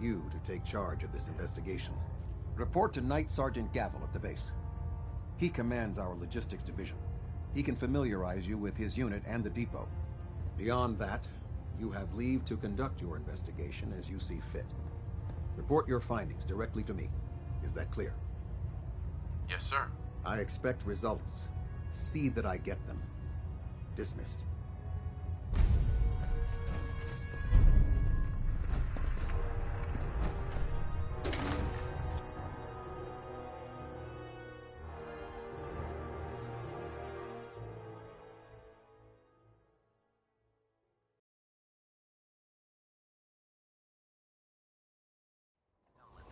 you to take charge of this investigation. Report to Night Sergeant Gavel at the base. He commands our logistics division. He can familiarize you with his unit and the depot. Beyond that, you have leave to conduct your investigation as you see fit. Report your findings directly to me. Is that clear? Yes, sir. I expect results. See that I get them. Dismissed.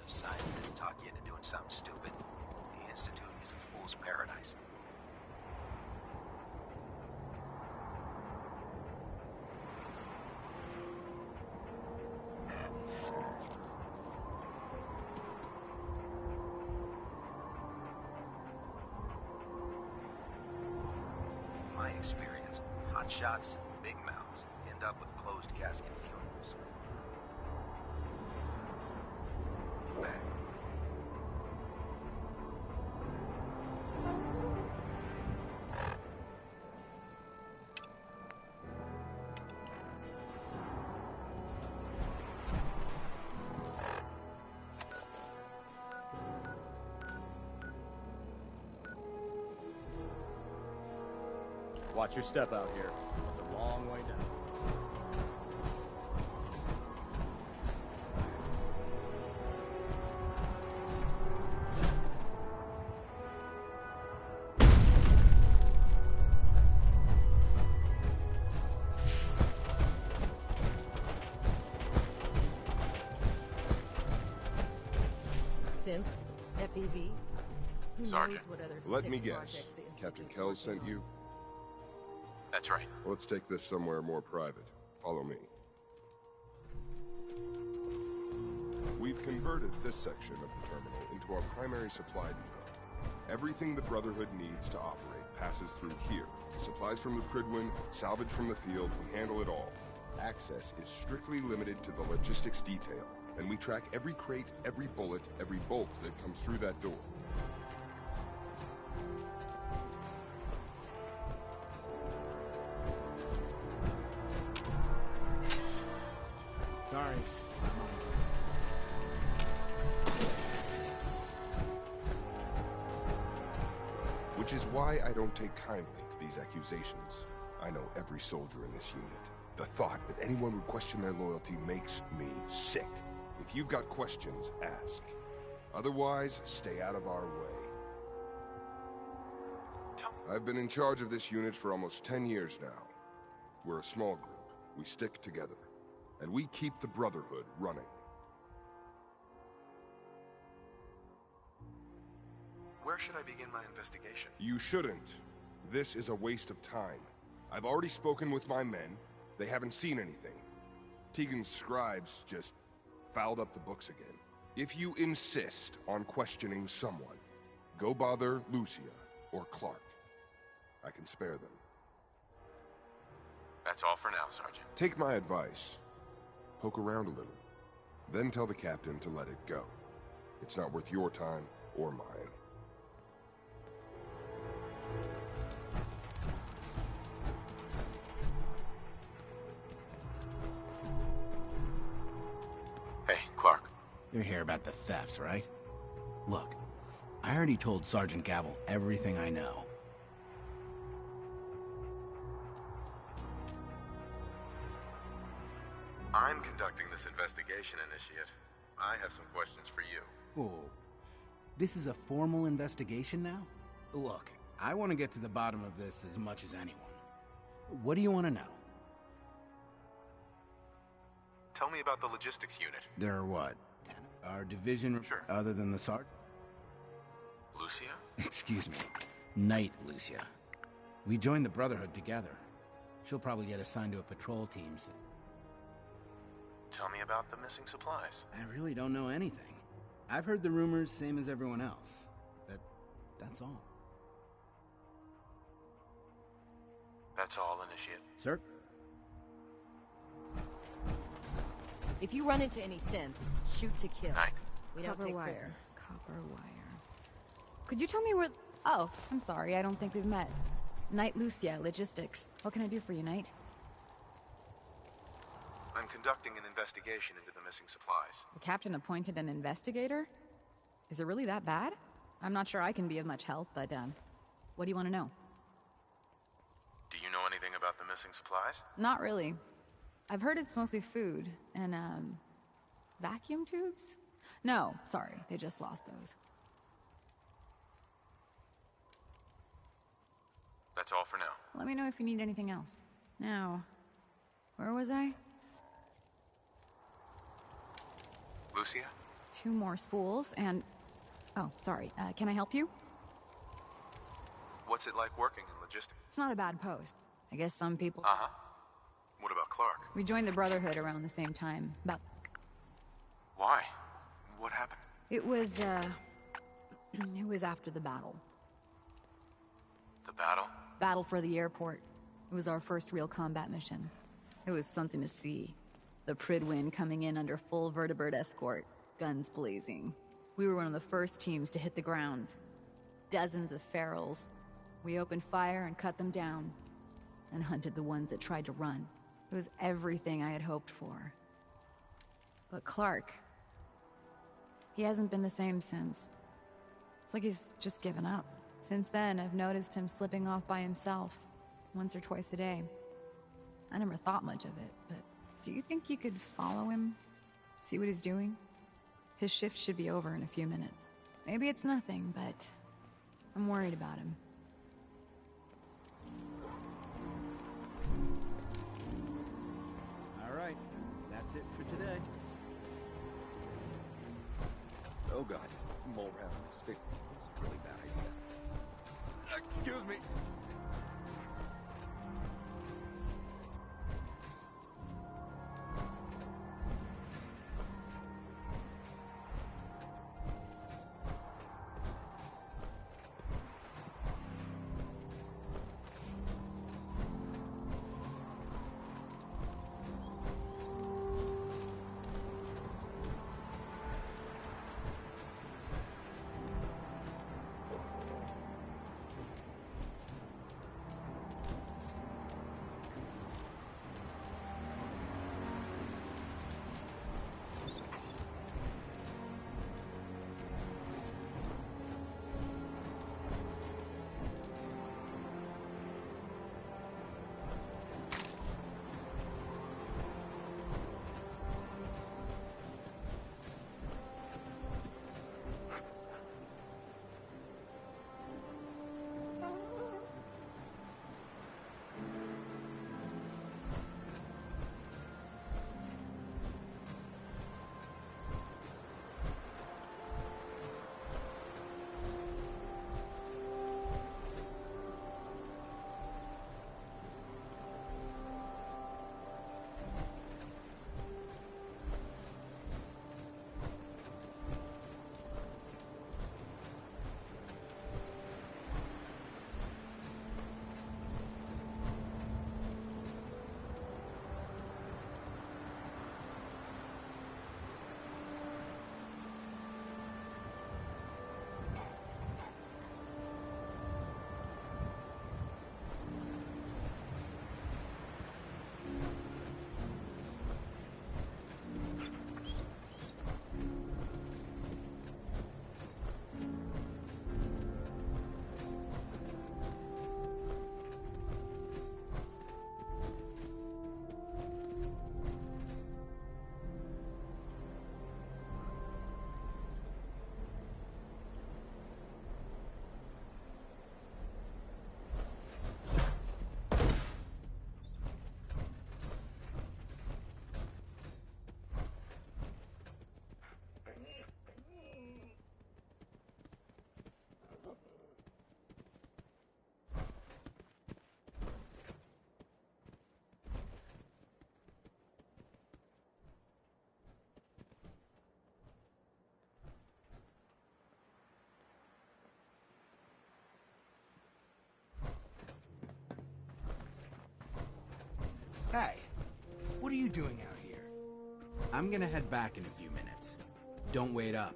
Scientists talk you into doing something stupid. The Institute is a fool's paradise. In my experience, hotshots and big mouths end up with closed casket funerals. Watch your step out here. It's a long way down. Synths? FEV? Who Sergeant, knows what other Let sick me projects guess. the Captain Institute's Kells working sent you? That's right. Let's take this somewhere more private. Follow me. We've converted this section of the terminal into our primary supply depot. Everything the Brotherhood needs to operate passes through here. Supplies from the Pridwin, salvage from the field, we handle it all. Access is strictly limited to the logistics detail, and we track every crate, every bullet, every bolt that comes through that door. Sorry. Which is why I don't take kindly to these accusations. I know every soldier in this unit. The thought that anyone would question their loyalty makes me sick. If you've got questions, ask. Otherwise, stay out of our way. I've been in charge of this unit for almost 10 years now. We're a small group. We stick together. And we keep the Brotherhood running. Where should I begin my investigation? You shouldn't. This is a waste of time. I've already spoken with my men. They haven't seen anything. Tegan's scribes just fouled up the books again. If you insist on questioning someone, go bother Lucia or Clark. I can spare them. That's all for now, Sergeant. Take my advice. Poke around a little. Then tell the captain to let it go. It's not worth your time or mine. Hey, Clark. You're here about the thefts, right? Look, I already told Sergeant Gavel everything I know. I'm conducting this investigation, Initiate. I have some questions for you. Whoa. This is a formal investigation now? Look, I want to get to the bottom of this as much as anyone. What do you want to know? Tell me about the logistics unit. There are what? 10? Our division, Sure. Other than the Sergeant? Lucia? Excuse me. Knight Lucia. We joined the Brotherhood together. She'll probably get assigned to a patrol team. So Tell me about the missing supplies. I really don't know anything. I've heard the rumors, same as everyone else. That's all. That's all, Initiate. Sir? If you run into any sense, shoot to kill. Night. We don't Copper take wire. prisoners. Copper wire. Could you tell me where... Oh, I'm sorry. I don't think we've met. Knight Lucia, Logistics. What can I do for you, Knight? I'm conducting an investigation into the missing supplies. The captain appointed an investigator? Is it really that bad? I'm not sure I can be of much help, but, what do you want to know? Do you know anything about the missing supplies? Not really. I've heard it's mostly food and, vacuum tubes? No, sorry. They just lost those. That's all for now. Let me know if you need anything else. Now, where was I? Lucia? 2 more spools and... Oh, sorry. Can I help you? What's it like working in logistics? It's not a bad post. I guess some people... Uh-huh. What about Clark? We joined the Brotherhood around the same time. About... Why? What happened? It was, it was after the battle. The battle? Battle for the airport. It was our first real combat mission. It was something to see. The Pridwin coming in under full vertebrate escort, guns blazing. We were one of the first teams to hit the ground. Dozens of ferals. We opened fire and cut them down, and hunted the ones that tried to run. It was everything I had hoped for. But Clark, he hasn't been the same since. It's like he's just given up. Since then, I've noticed him slipping off by himself, once or twice a day. I never thought much of it, but do you think you could follow him? See what he's doing? His shift should be over in a few minutes. Maybe it's nothing, but I'm worried about him. All right, that's it for today. Oh god, mole rat on a stick. That's a really bad idea. Excuse me. Hey, what are you doing out here? I'm gonna head back in a few minutes. Don't wait up.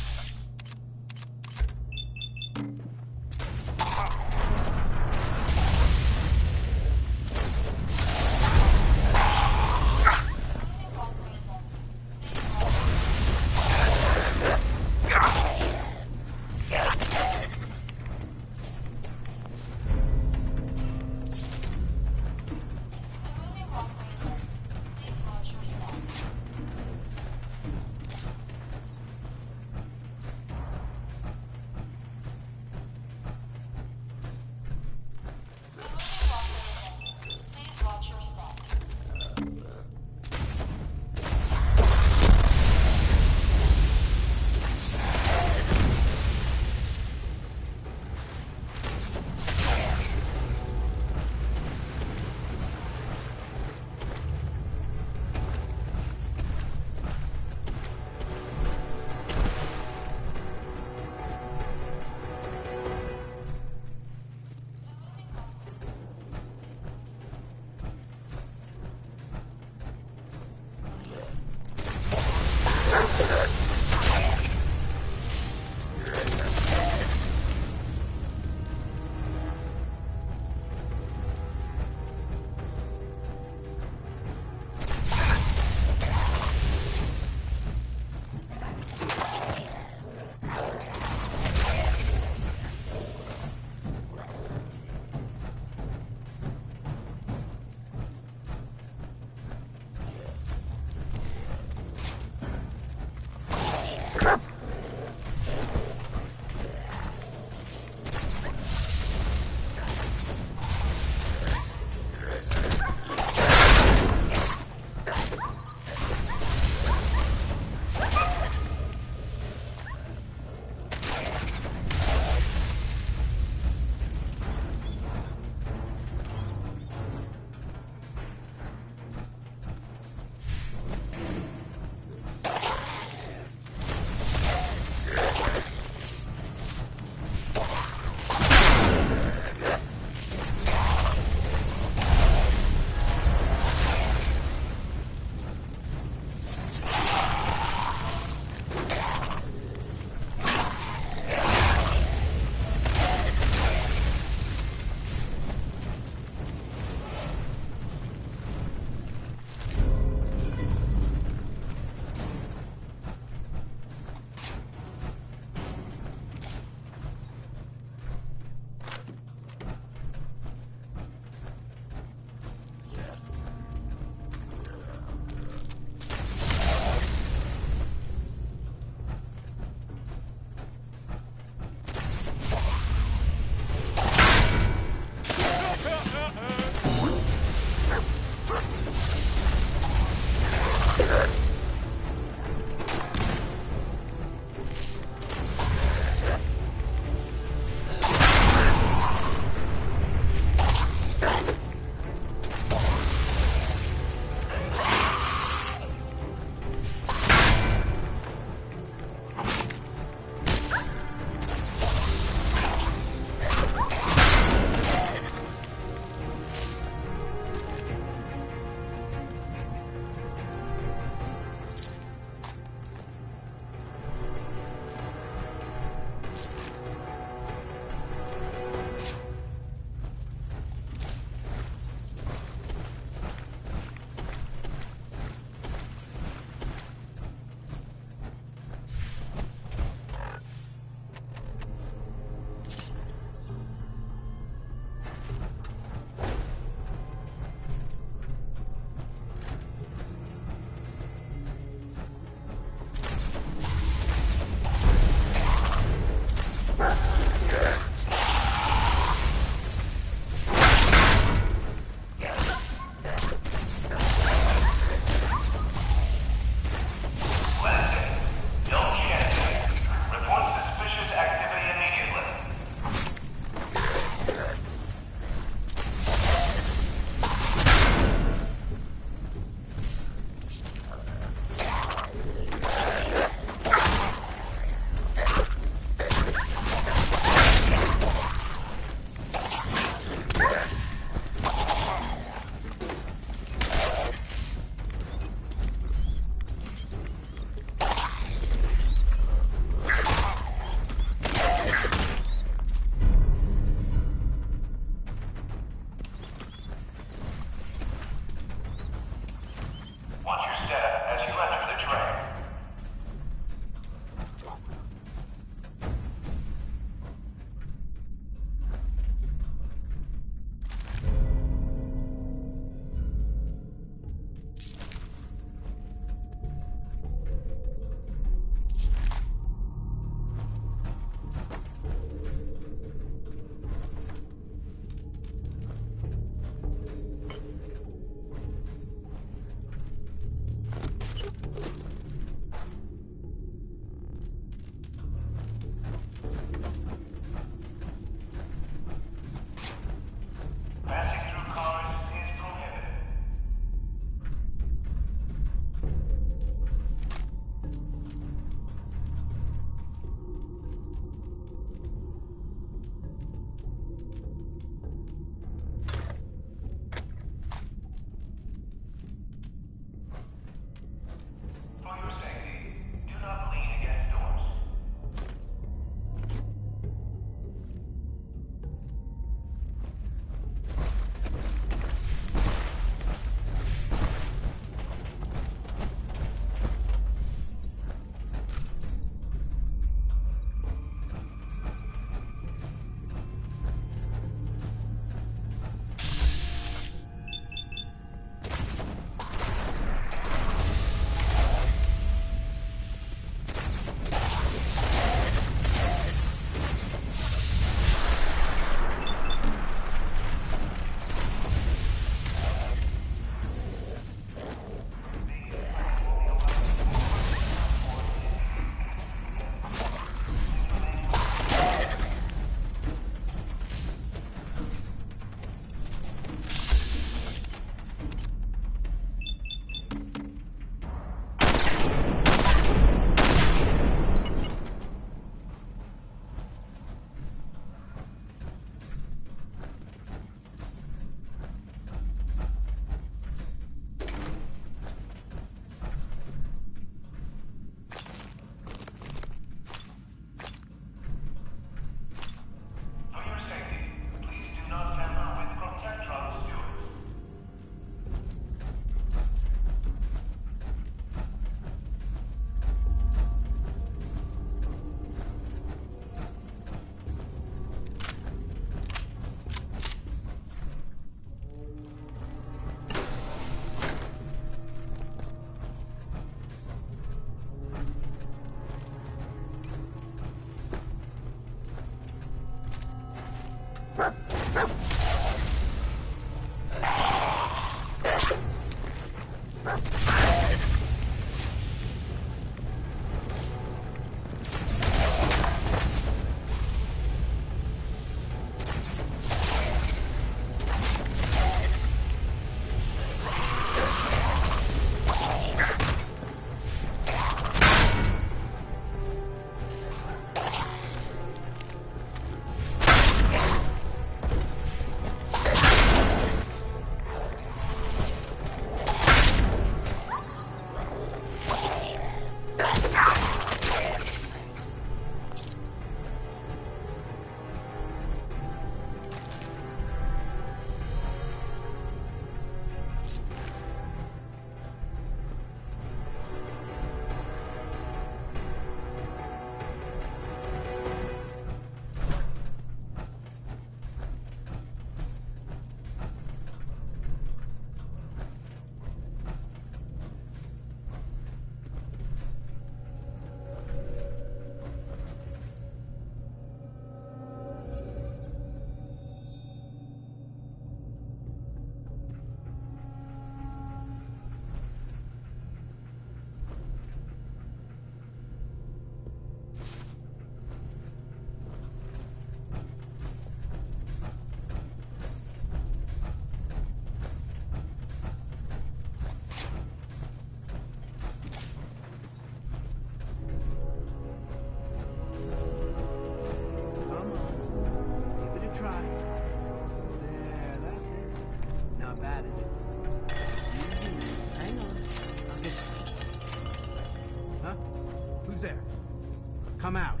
Come out.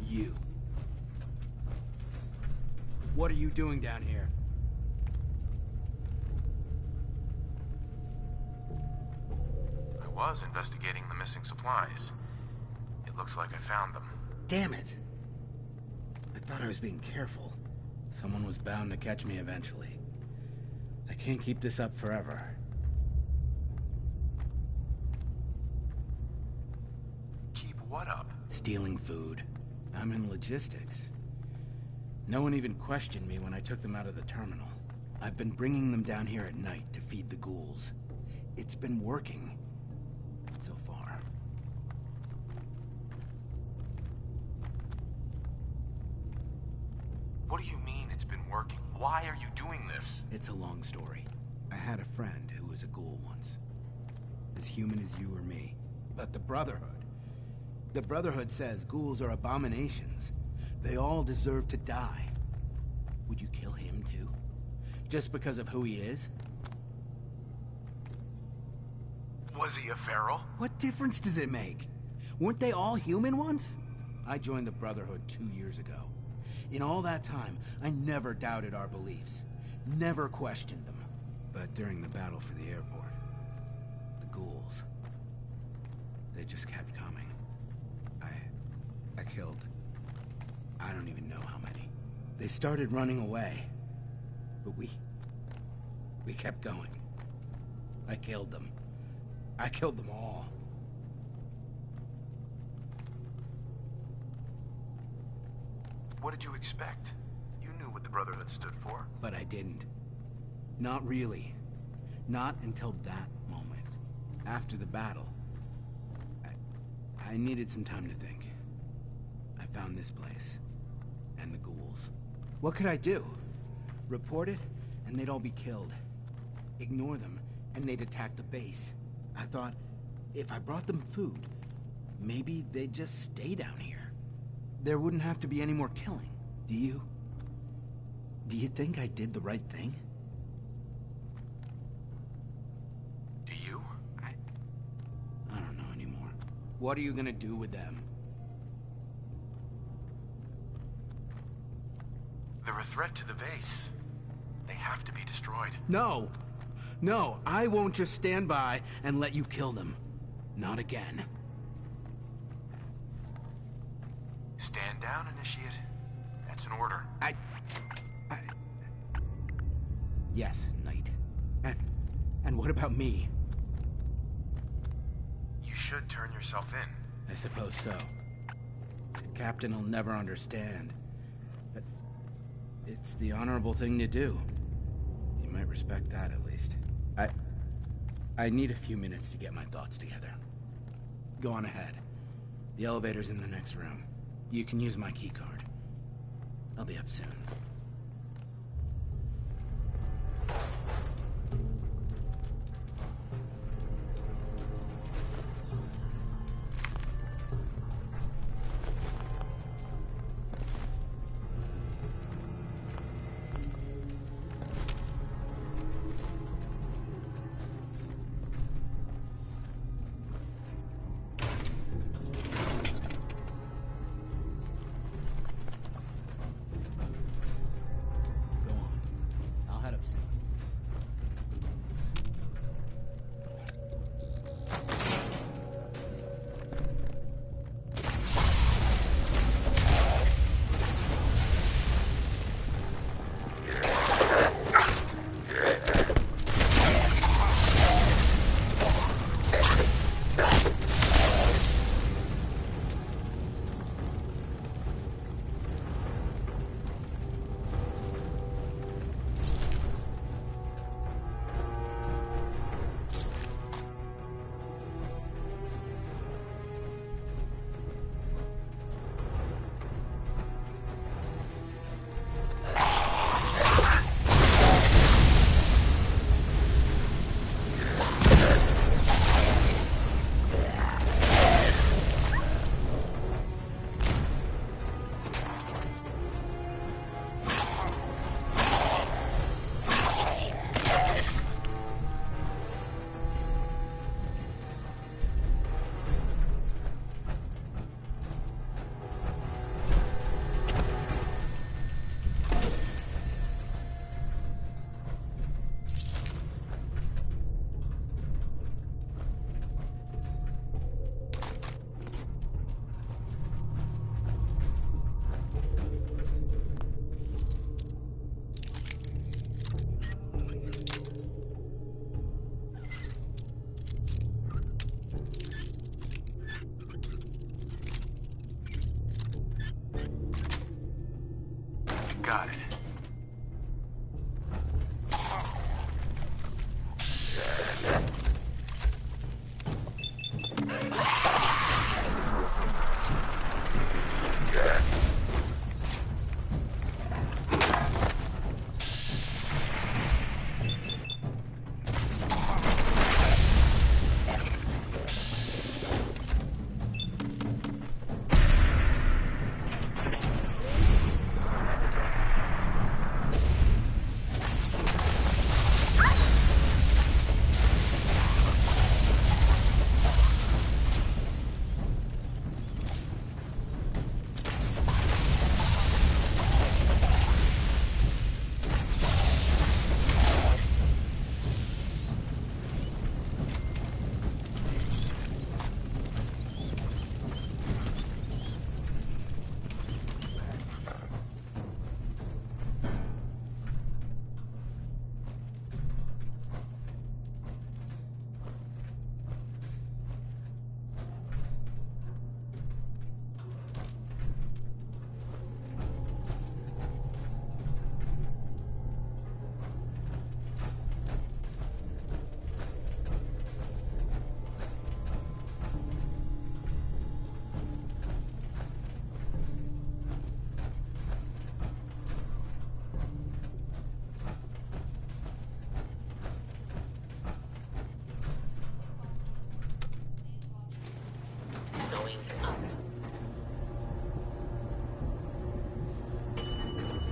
You. What are you doing down here? I was investigating the missing supplies. It looks like I found them. Damn it. I thought I was being careful. Someone was bound to catch me eventually. I can't keep this up forever. What up? Stealing food. I'm in logistics. No one even questioned me when I took them out of the terminal. I've been bringing them down here at night to feed the ghouls. It's been working. So far. What do you mean it's been working? Why are you doing this? It's a long story. I had a friend who was a ghoul once. As human as you or me. But the Brotherhood. The Brotherhood says ghouls are abominations. They all deserve to die. Would you kill him too? Just because of who he is? Was he a feral? What difference does it make? Weren't they all human once? I joined the Brotherhood 2 years ago. In all that time, I never doubted our beliefs. Never questioned them. But during the battle for the airport, the ghouls, they just kept coming. I killed, I don't even know how many. They started running away, but we kept going. I killed them. I killed them all. What did you expect? You knew what the Brotherhood stood for. But I didn't. Not really. Not until that moment. After the battle. I needed some time to think. I found this place. And the ghouls. What could I do? Report it, and they'd all be killed. Ignore them, and they'd attack the base. I thought, if I brought them food, maybe they'd just stay down here. There wouldn't have to be any more killing. Do you think I did the right thing? Do you? I don't know anymore. What are you gonna do with them? They're a threat to the base. They have to be destroyed. No! No, I won't just stand by and let you kill them. Not again. Stand down, Initiate. That's an order. Yes, Knight. And what about me? You should turn yourself in. I suppose so. The captain will never understand. But it's the honorable thing to do. He might respect that at least. I need a few minutes to get my thoughts together. Go on ahead. The elevator's in the next room. You can use my keycard. I'll be up soon. Got it.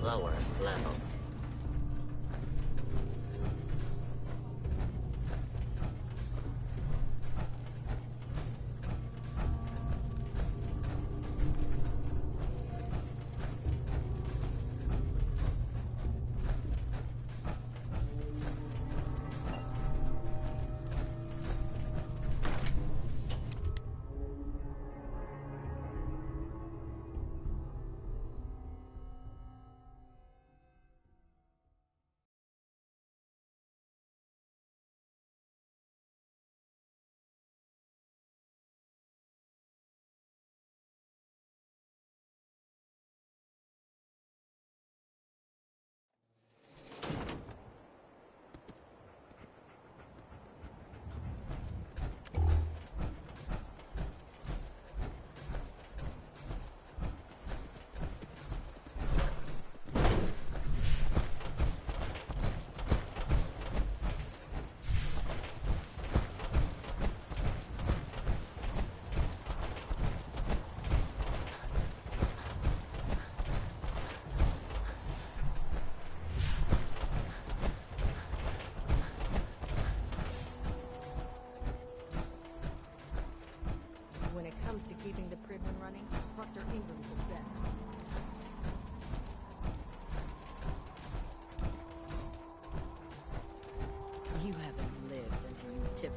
Lower level.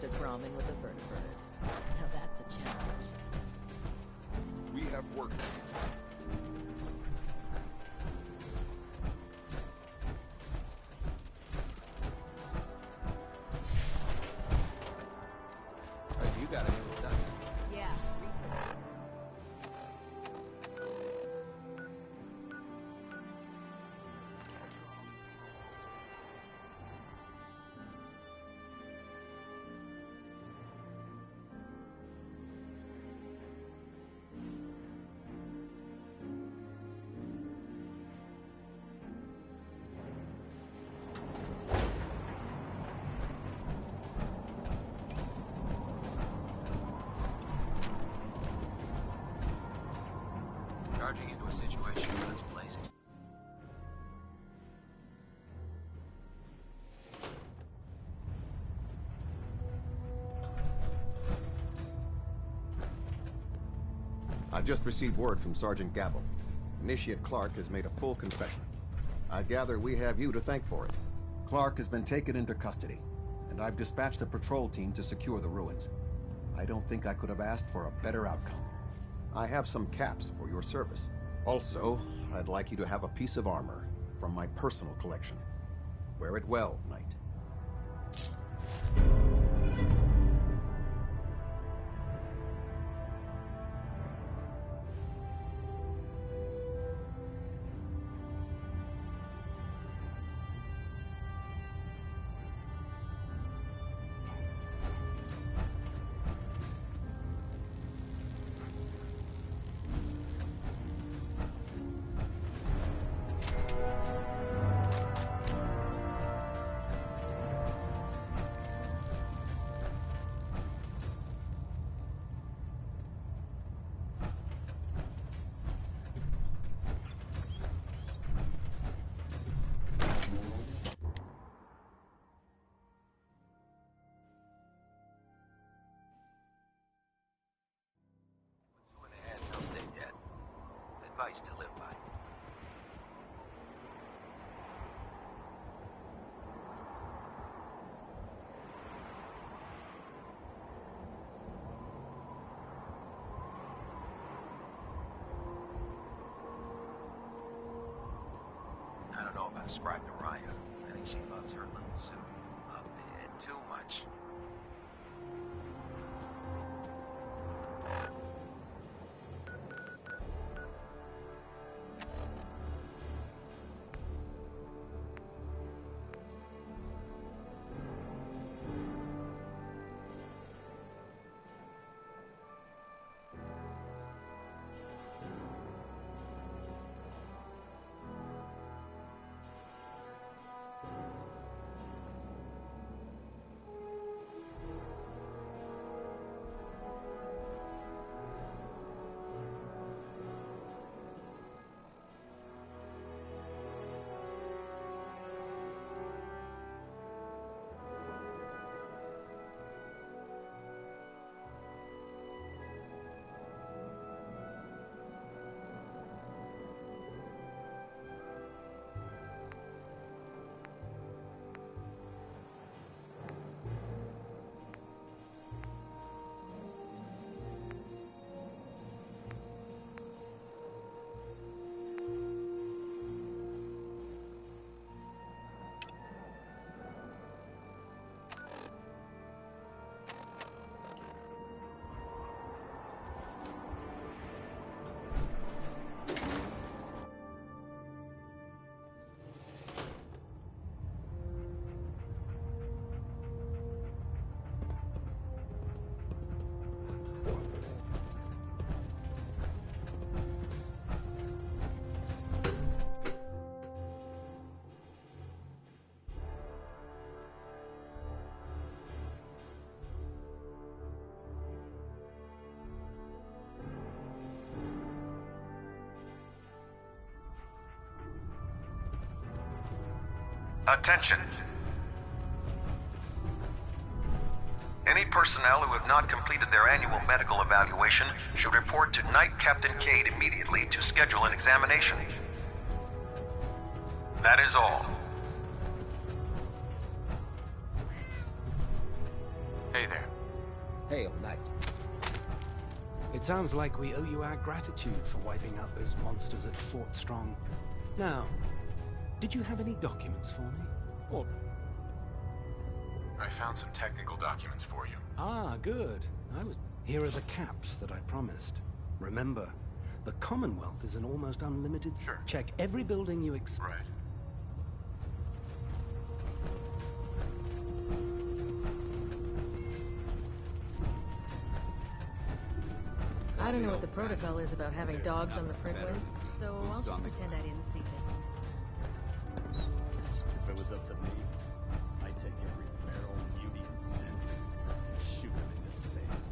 to Grommen with a vertibird. Now that's a challenge. We have work to do. You got it. Yeah, research. Charging into a situation that's blazing. I've just received word from Sergeant Gavel. Initiate Clark has made a full confession. I gather we have you to thank for it. Clark has been taken into custody, and I've dispatched a patrol team to secure the ruins. I don't think I could have asked for a better outcome. I have some caps for your service. Also, I'd like you to have a piece of armor from my personal collection. Wear it well, Knight. Two in the head, they'll stay dead. Advice to live by. I don't know about Scribe Naraya. I think she loves her little zoo a bit too much. Attention. Any personnel who have not completed their annual medical evaluation should report to Knight Captain Cade immediately to schedule an examination. That is all. Hey there. Hail, Knight. It sounds like we owe you our gratitude for wiping out those monsters at Fort Strong. Now, did you have any documents for me? Or... I found some technical documents for you. Ah, good. Here are the caps that I promised. Remember, the Commonwealth is an almost unlimited... Sure. Check every building you Right. I don't know what the protocol is about having dogs on the Pridwin, so I'll just pretend I didn't see this. If it was up to me, I'd take every barrel, beauty, and sin and shoot them into space.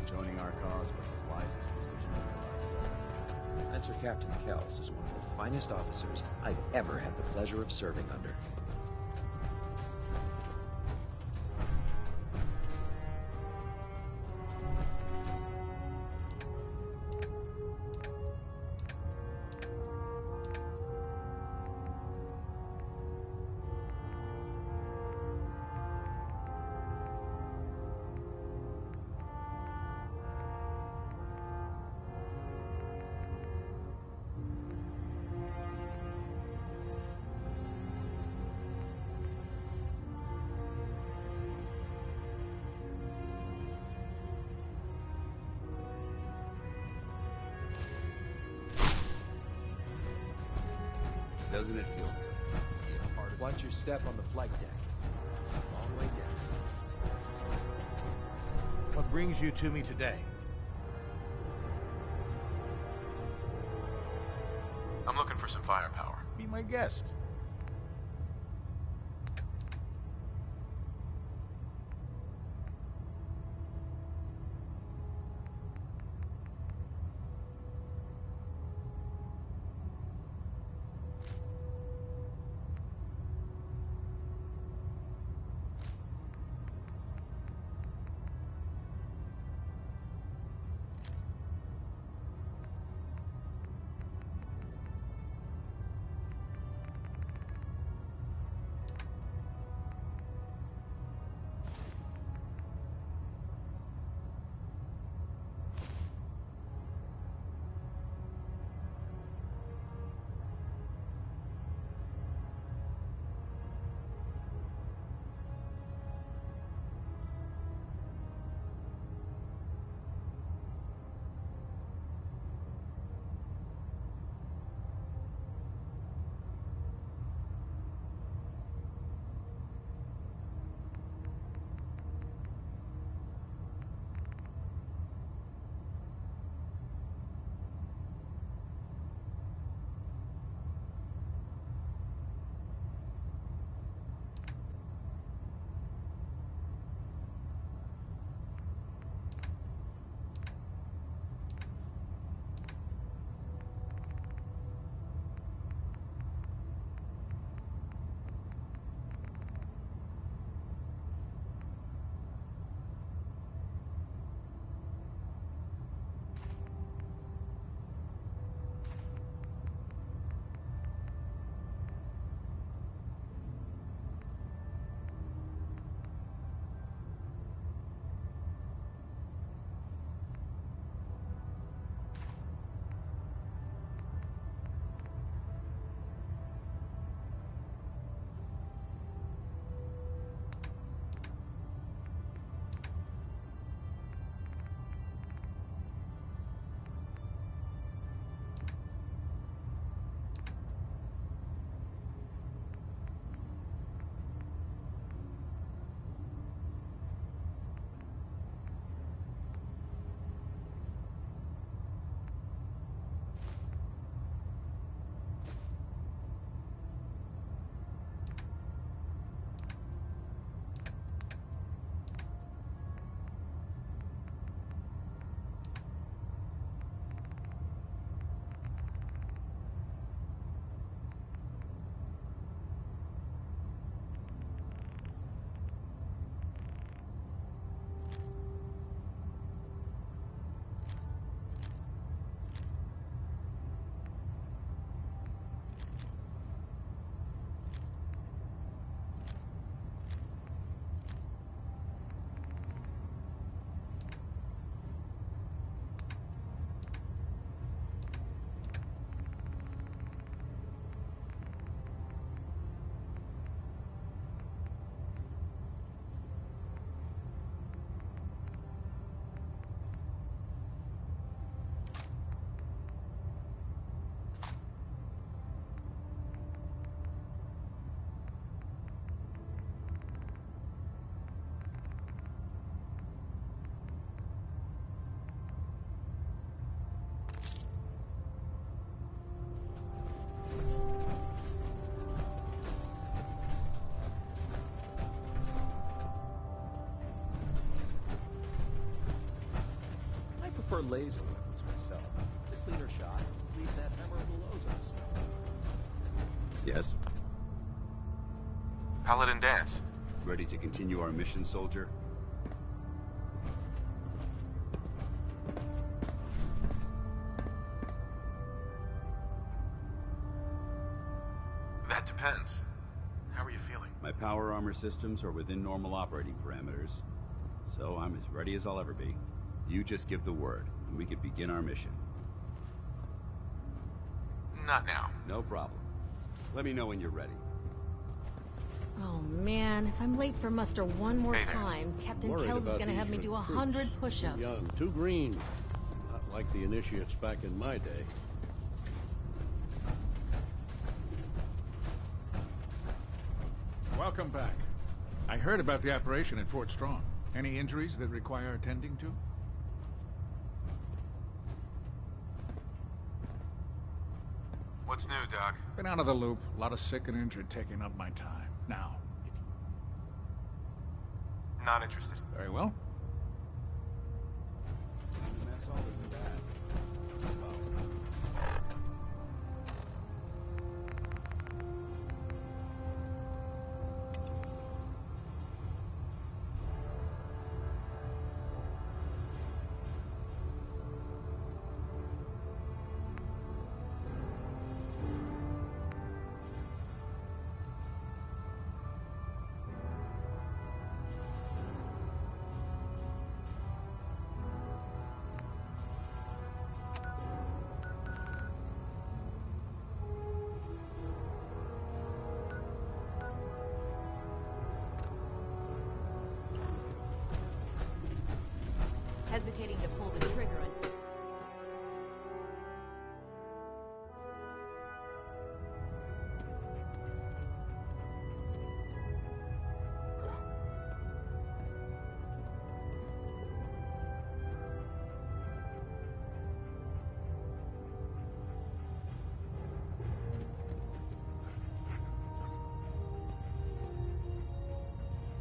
Joining our cause was the wisest decision of my life. Answer Captain Kells is one of the finest officers I've ever had the pleasure of serving under. Doesn't it feel good? Watch your step on the flight deck. It's a long way down. What brings you to me today? I'm looking for some firepower. Be my guest. prefer laser weapons myself. It's a cleaner shot. Leave that memorable ozone smell. Yes? Paladin Dance. Ready to continue our mission, soldier? That depends. How are you feeling? My power armor systems are within normal operating parameters, so I'm as ready as I'll ever be. You just give the word, and we can begin our mission. Not now. No problem. Let me know when you're ready. Oh man, if I'm late for muster one more time, Captain Kells is gonna have me do 100 push-ups. Young, too green. Not like the initiates back in my day. Welcome back. I heard about the operation at Fort Strong. Any injuries that require attending to? What's new, Doc? Been out of the loop. A lot of sick and injured taking up my time. Now. Not interested. Very well. That's all isn't bad. Hesitating to pull the trigger on...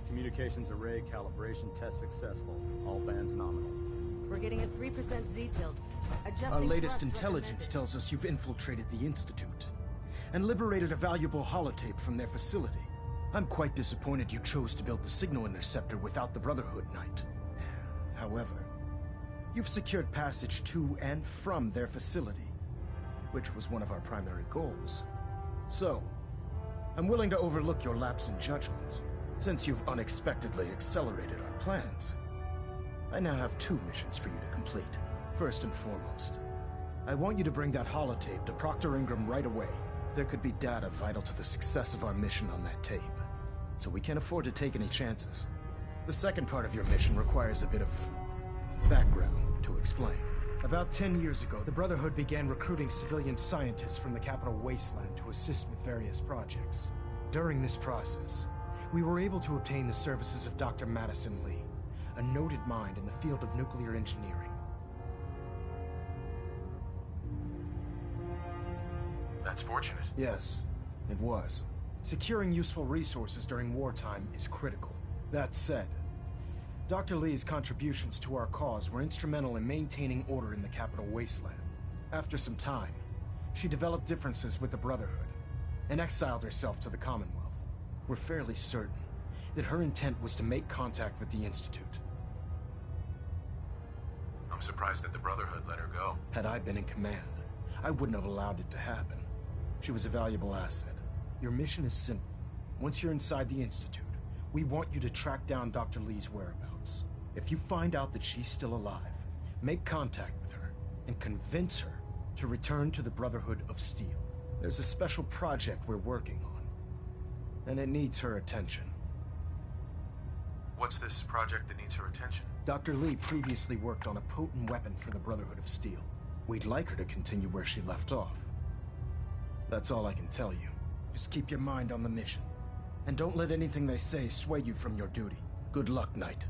Communications array calibration test successful. All bands nominal. We're getting a 3% Z-tilt. Adjusting Our latest thrust intelligence recommended. tells us you've infiltrated the Institute and liberated a valuable holotape from their facility. I'm quite disappointed you chose to build the signal interceptor without the Brotherhood Knight. However, you've secured passage to and from their facility, which was one of our primary goals. So, I'm willing to overlook your lapse in judgment, since you've unexpectedly accelerated our plans. I now have 2 missions for you to complete. First and foremost, I want you to bring that holotape to Proctor Ingram right away. There could be data vital to the success of our mission on that tape, so we can't afford to take any chances. The second part of your mission requires a bit of background to explain. About 10 years ago, the Brotherhood began recruiting civilian scientists from the capital wasteland to assist with various projects. During this process, we were able to obtain the services of Dr. Madison Lee, a noted mind in the field of nuclear engineering. That's fortunate. Yes, it was. Securing useful resources during wartime is critical. That said, Dr. Lee's contributions to our cause were instrumental in maintaining order in the capital wasteland. After some time, she developed differences with the Brotherhood and exiled herself to the Commonwealth. We're fairly certain that her intent was to make contact with the Institute. I'm surprised that the Brotherhood let her go. Had I been in command, I wouldn't have allowed it to happen. She was a valuable asset. Your mission is simple. Once you're inside the Institute, we want you to track down Dr. Lee's whereabouts. If you find out that she's still alive, make contact with her and convince her to return to the Brotherhood of Steel. There's a special project we're working on, and it needs her attention. What's this project that needs her attention? Dr. Lee previously worked on a potent weapon for the Brotherhood of Steel. We'd like her to continue where she left off. That's all I can tell you. Just keep your mind on the mission. And don't let anything they say sway you from your duty. Good luck, Knight.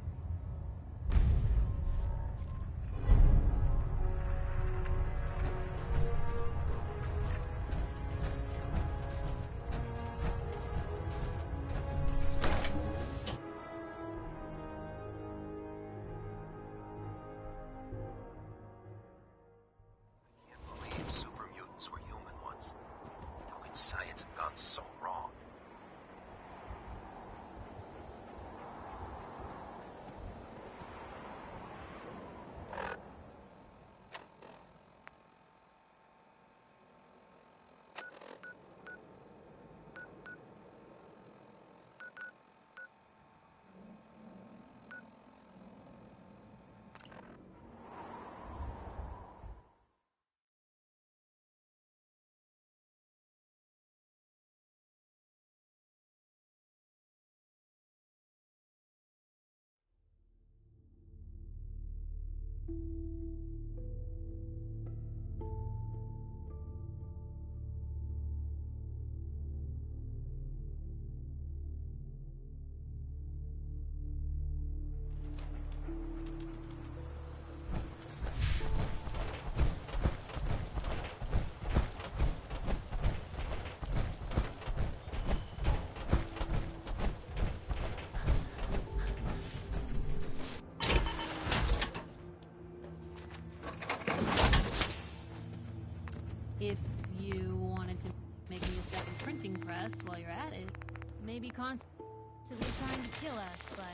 may be constantly trying to kill us, but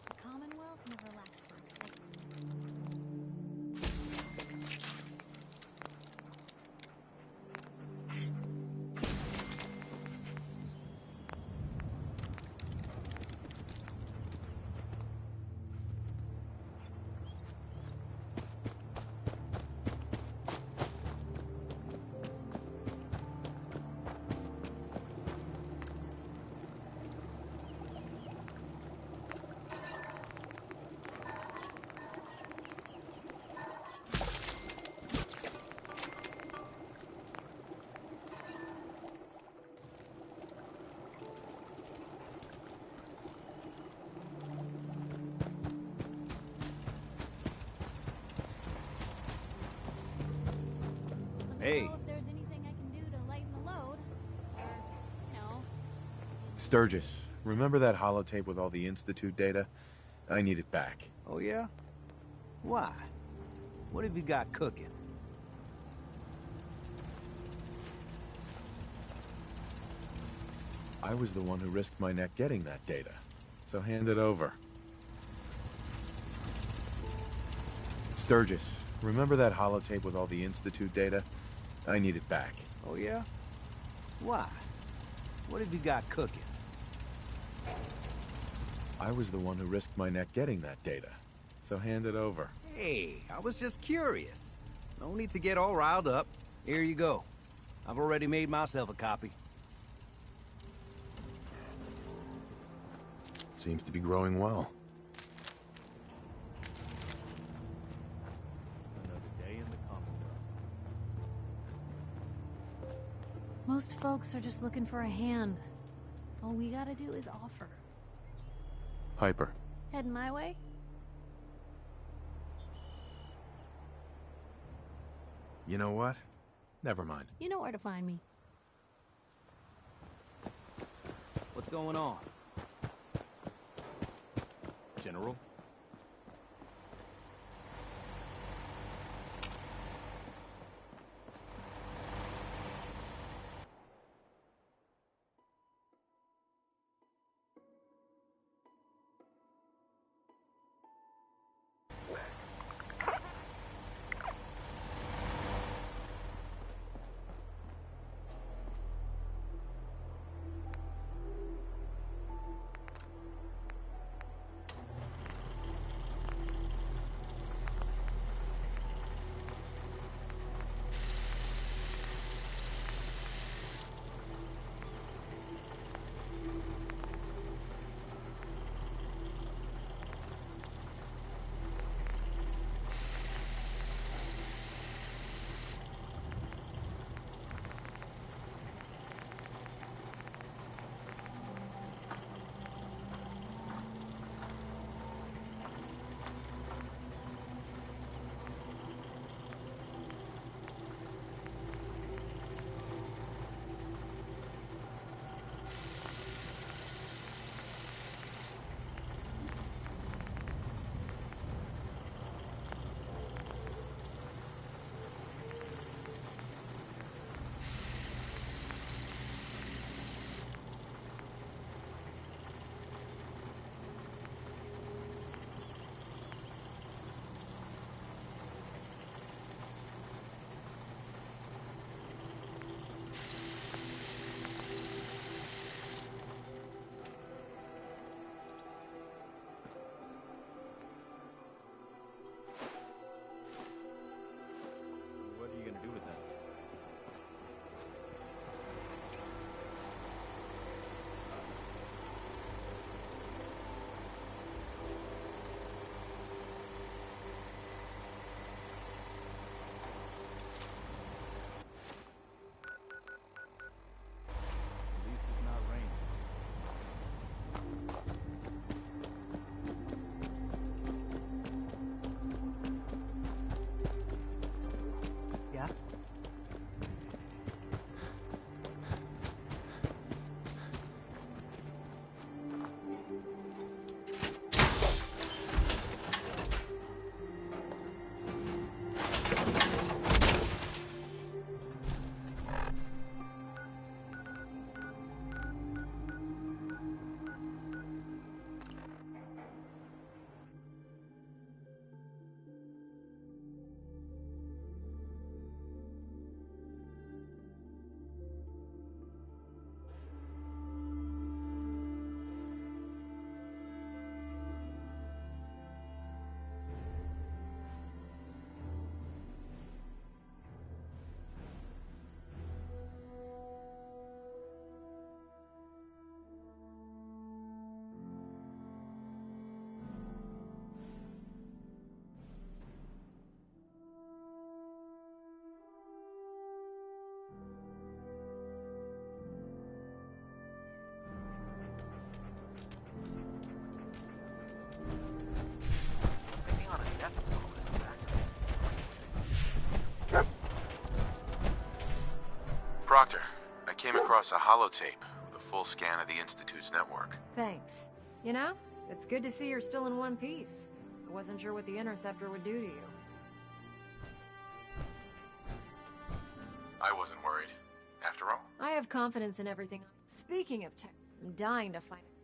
the Commonwealth never lacks for excitement. Hey. If there's anything I can do to lighten the load, or, you know. Sturgis, remember that holotape with all the Institute data? I need it back. Oh, yeah? Why? What have you got cooking? I was the one who risked my neck getting that data, so hand it over. Sturgis, remember that holotape with all the Institute data? I need it back. Oh, yeah? Why? What have you got cooking? I was the one who risked my neck getting that data, so hand it over. Hey, I was just curious. No need to get all riled up. Here you go. I've already made myself a copy. Seems to be growing well. Another day in the Commonwealth. Most folks are just looking for a hand. All we gotta do is offer. Piper. Heading my way? You know what? Never mind. You know where to find me. What's going on? General? Doctor, I came across a holotape with a full scan of the Institute's network. Thanks. You know, it's good to see you're still in one piece. I wasn't sure what the Interceptor would do to you. I wasn't worried. After all, I have confidence in everything. Speaking of tech, I'm dying to find it.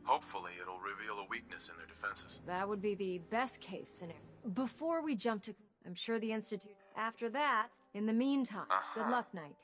hopefully it'll reveal a weakness in their defenses. That would be the best case scenario. Before we jump to... I'm sure the Institute... After that, in the meantime, good luck, Knight.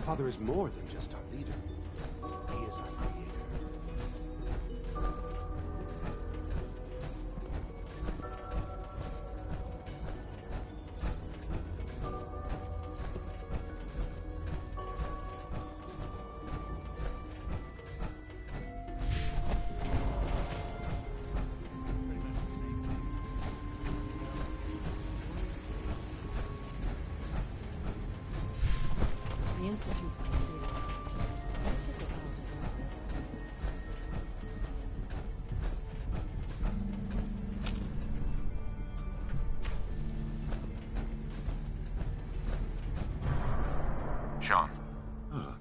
Father is more than just our leader. He is our creator. The Institute's completed. It took a while to Sean. Ah.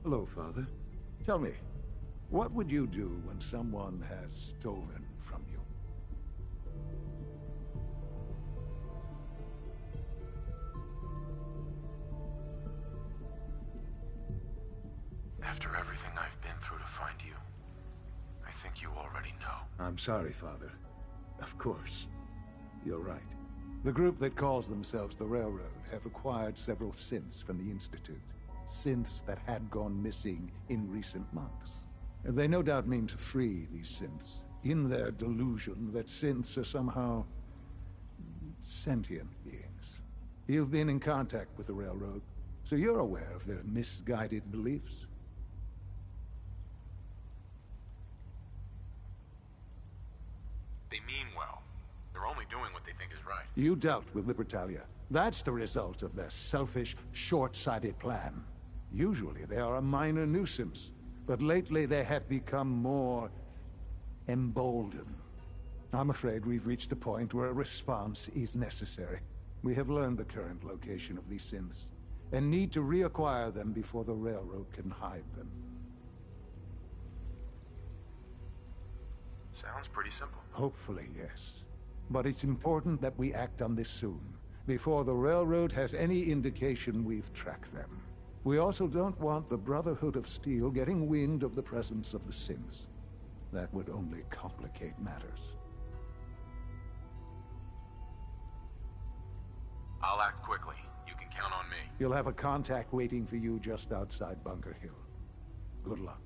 Hello, Father. Tell me, what would you do when someone has stolen from you? After everything I've been through to find you, I think you already know. I'm sorry, Father. Of course. You're right. The group that calls themselves the Railroad have acquired several synths from the Institute. Synths that had gone missing in recent months. They no doubt mean to free these synths, in their delusion that synths are somehow sentient beings. You've been in contact with the Railroad, So you're aware of their misguided beliefs? They mean well. They're only doing what they think is right. You dealt with Libertalia. That's the result of their selfish, short-sighted plan. Usually they are a minor nuisance, but lately they have become more emboldened. I'm afraid we've reached the point where a response is necessary. We have learned the current location of these synths, and need to reacquire them before the railroad can hide them. Sounds pretty simple. Hopefully, yes. But it's important that we act on this soon, before the railroad has any indication we've tracked them. We also don't want the Brotherhood of Steel getting wind of the presence of the synths. That would only complicate matters. I'll act quickly. You can count on me. You'll have a contact waiting for you just outside Bunker Hill. Good luck.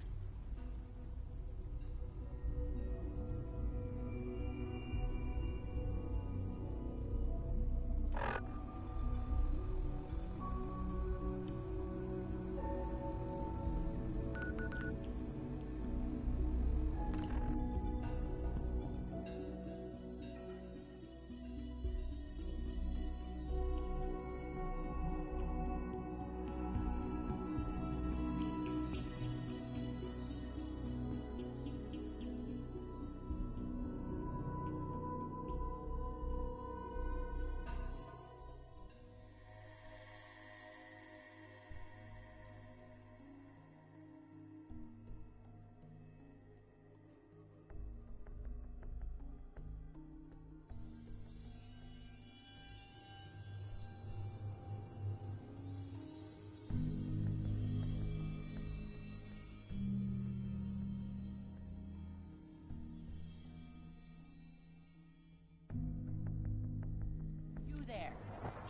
There.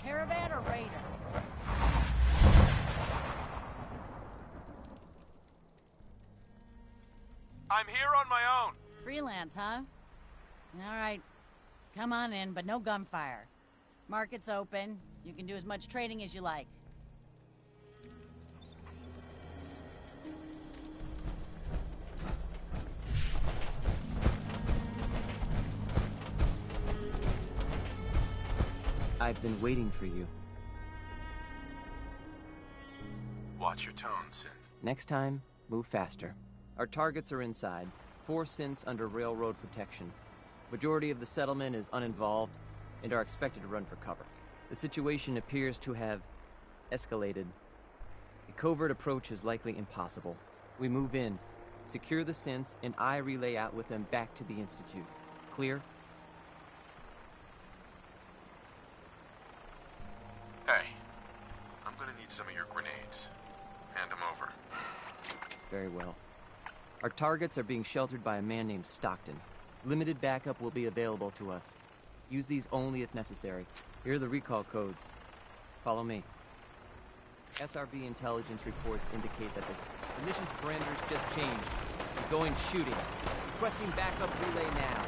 Caravan or Raider? I'm here on my own. Freelance, huh? All right. Come on in, but no gunfire. Market's open. You can do as much trading as you like. I've been waiting for you. Watch your tone, Synth. Next time, move faster. Our targets are inside. 4 synths under railroad protection. Majority of the settlement is uninvolved and are expected to run for cover. The situation appears to have escalated. A covert approach is likely impossible. We move in, secure the synths, and I relay out with them back to the Institute. Clear? Hey, I'm gonna need some of your grenades. Hand them over. Very well. Our targets are being sheltered by a man named Stockton. Limited backup will be available to us. Use these only if necessary. Here are the recall codes. Follow me. SRB intelligence reports indicate that the mission's parameters just changed. We're going shooting. Requesting backup relay now.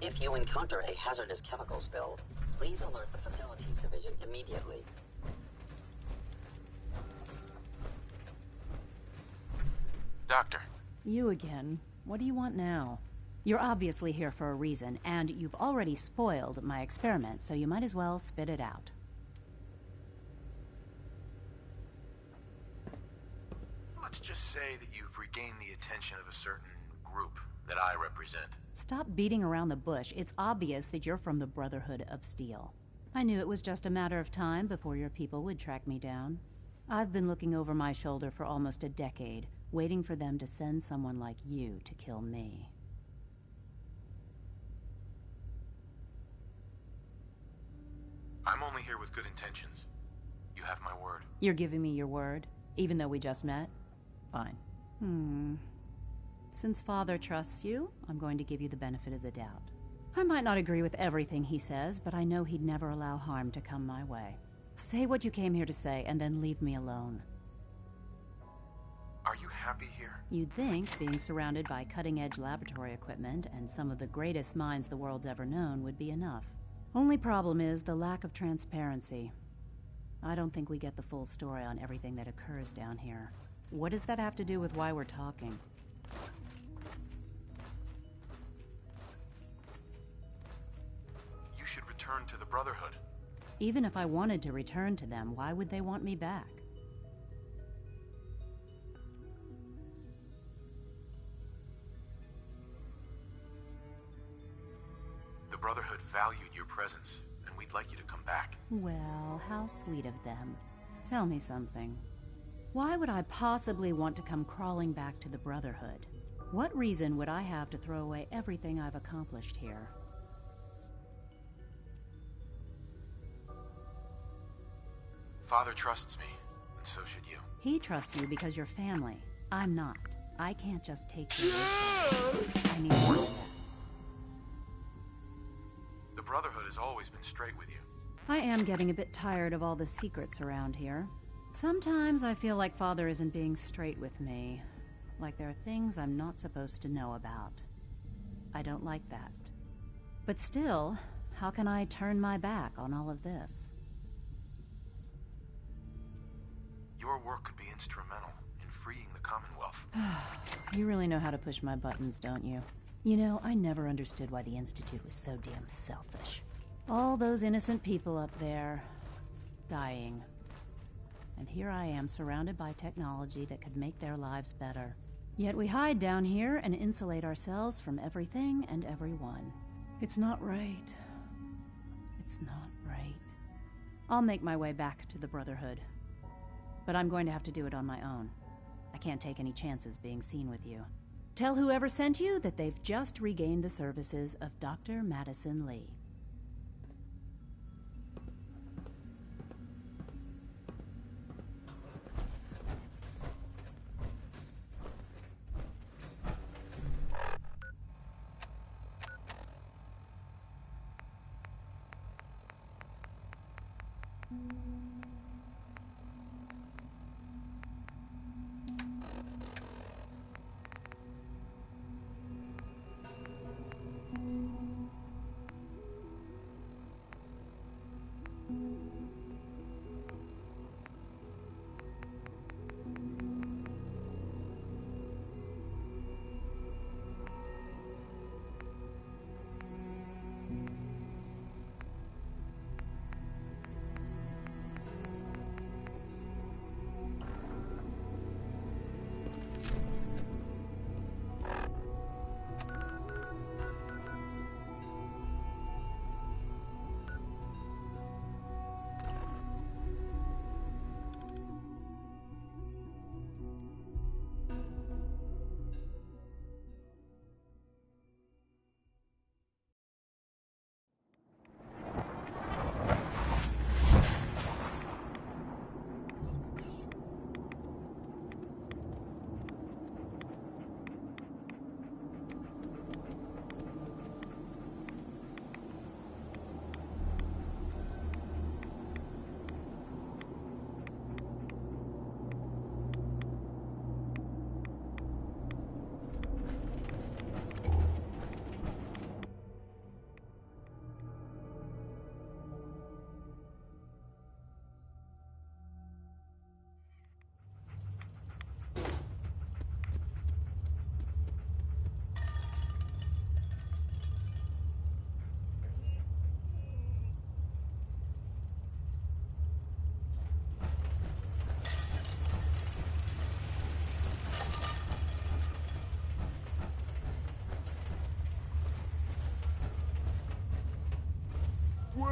If you encounter a hazardous chemical spill, please alert the Facilities Division immediately. Doctor. You again. What do you want now? You're obviously here for a reason, and you've already spoiled my experiment, so you might as well spit it out. Let's just say that you've regained the attention of a certain group that I represent. Stop beating around the bush. It's obvious that you're from the Brotherhood of Steel. I knew it was just a matter of time before your people would track me down. I've been looking over my shoulder for almost a decade, waiting for them to send someone like you to kill me. I'm only here with good intentions. You have my word. You're giving me your word, even though we just met? Fine. Since Father trusts you, I'm going to give you the benefit of the doubt. I might not agree with everything he says, but I know he'd never allow harm to come my way. Say what you came here to say, and then leave me alone. Are you happy here? You'd think being surrounded by cutting-edge laboratory equipment and some of the greatest minds the world's ever known would be enough. Only problem is the lack of transparency. I don't think we get the full story on everything that occurs down here. What does that have to do with why we're talking? You should return to the Brotherhood. Even if I wanted to return to them, why would they want me back? The Brotherhood valued your presence, and we'd like you to come back. Well, how sweet of them. Tell me something. Why would I possibly want to come crawling back to the Brotherhood? What reason would I have to throw away everything I've accomplished here? Father trusts me, and so should you. He trusts you because you're family. I'm not. I can't just take you with me. I need more than that. The Brotherhood has always been straight with you. I am getting a bit tired of all the secrets around here. Sometimes I feel like Father isn't being straight with me. Like there are things I'm not supposed to know about. I don't like that. But still, how can I turn my back on all of this? Your work could be instrumental in freeing the Commonwealth. You really know how to push my buttons, don't you? You know, I never understood why the Institute was so damn selfish. All those innocent people up there, dying. And here I am, surrounded by technology that could make their lives better. Yet we hide down here and insulate ourselves from everything and everyone. It's not right. It's not right. I'll make my way back to the Brotherhood. But I'm going to have to do it on my own. I can't take any chances being seen with you. Tell whoever sent you that they've just regained the services of Dr. Madison Lee.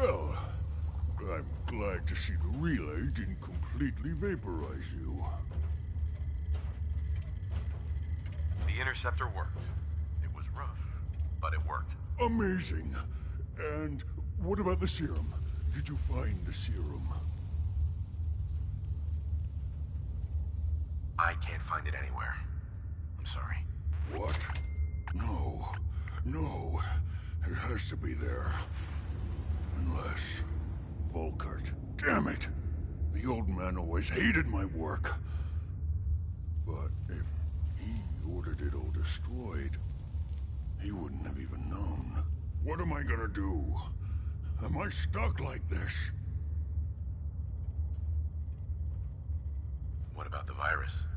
Well, I'm glad to see the relay didn't completely vaporize you. The interceptor worked. It was rough, but it worked. Amazing. And what about the serum? Did you find the serum? I can't find it anywhere. I'm sorry. What? No. No. It has to be there. Unless... Volkart. Damn it! The old man always hated my work. But if he ordered it all destroyed, he wouldn't have even known. What am I gonna do? Am I stuck like this? What about the virus?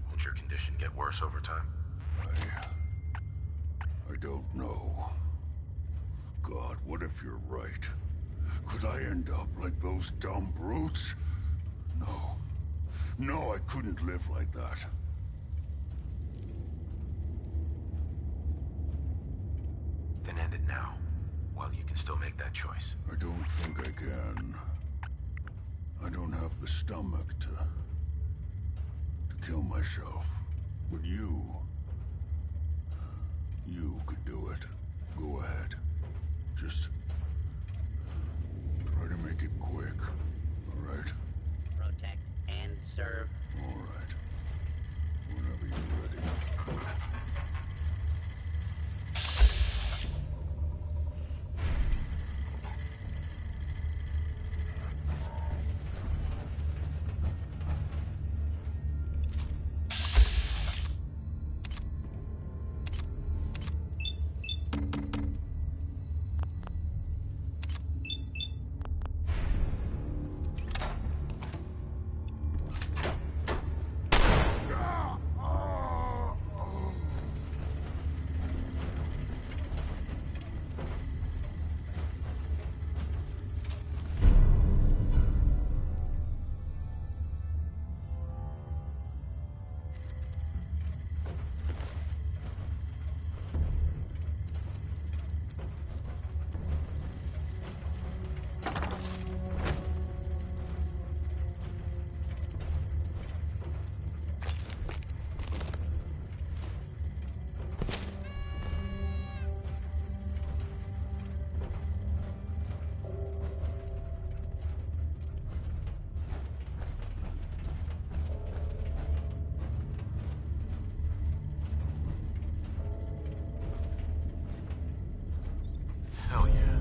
Won't your condition get worse over time? I don't know. God, what if you're right? Could I end up like those dumb brutes? No. No, I couldn't live like that. Then end it now, while you can still make that choice. I don't think I can. I don't have the stomach to kill myself. But you could do it. Go ahead. Just try to make it quick, all right? Protect and serve. All right. Whenever you're ready. Hell yeah.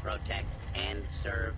Protect and serve.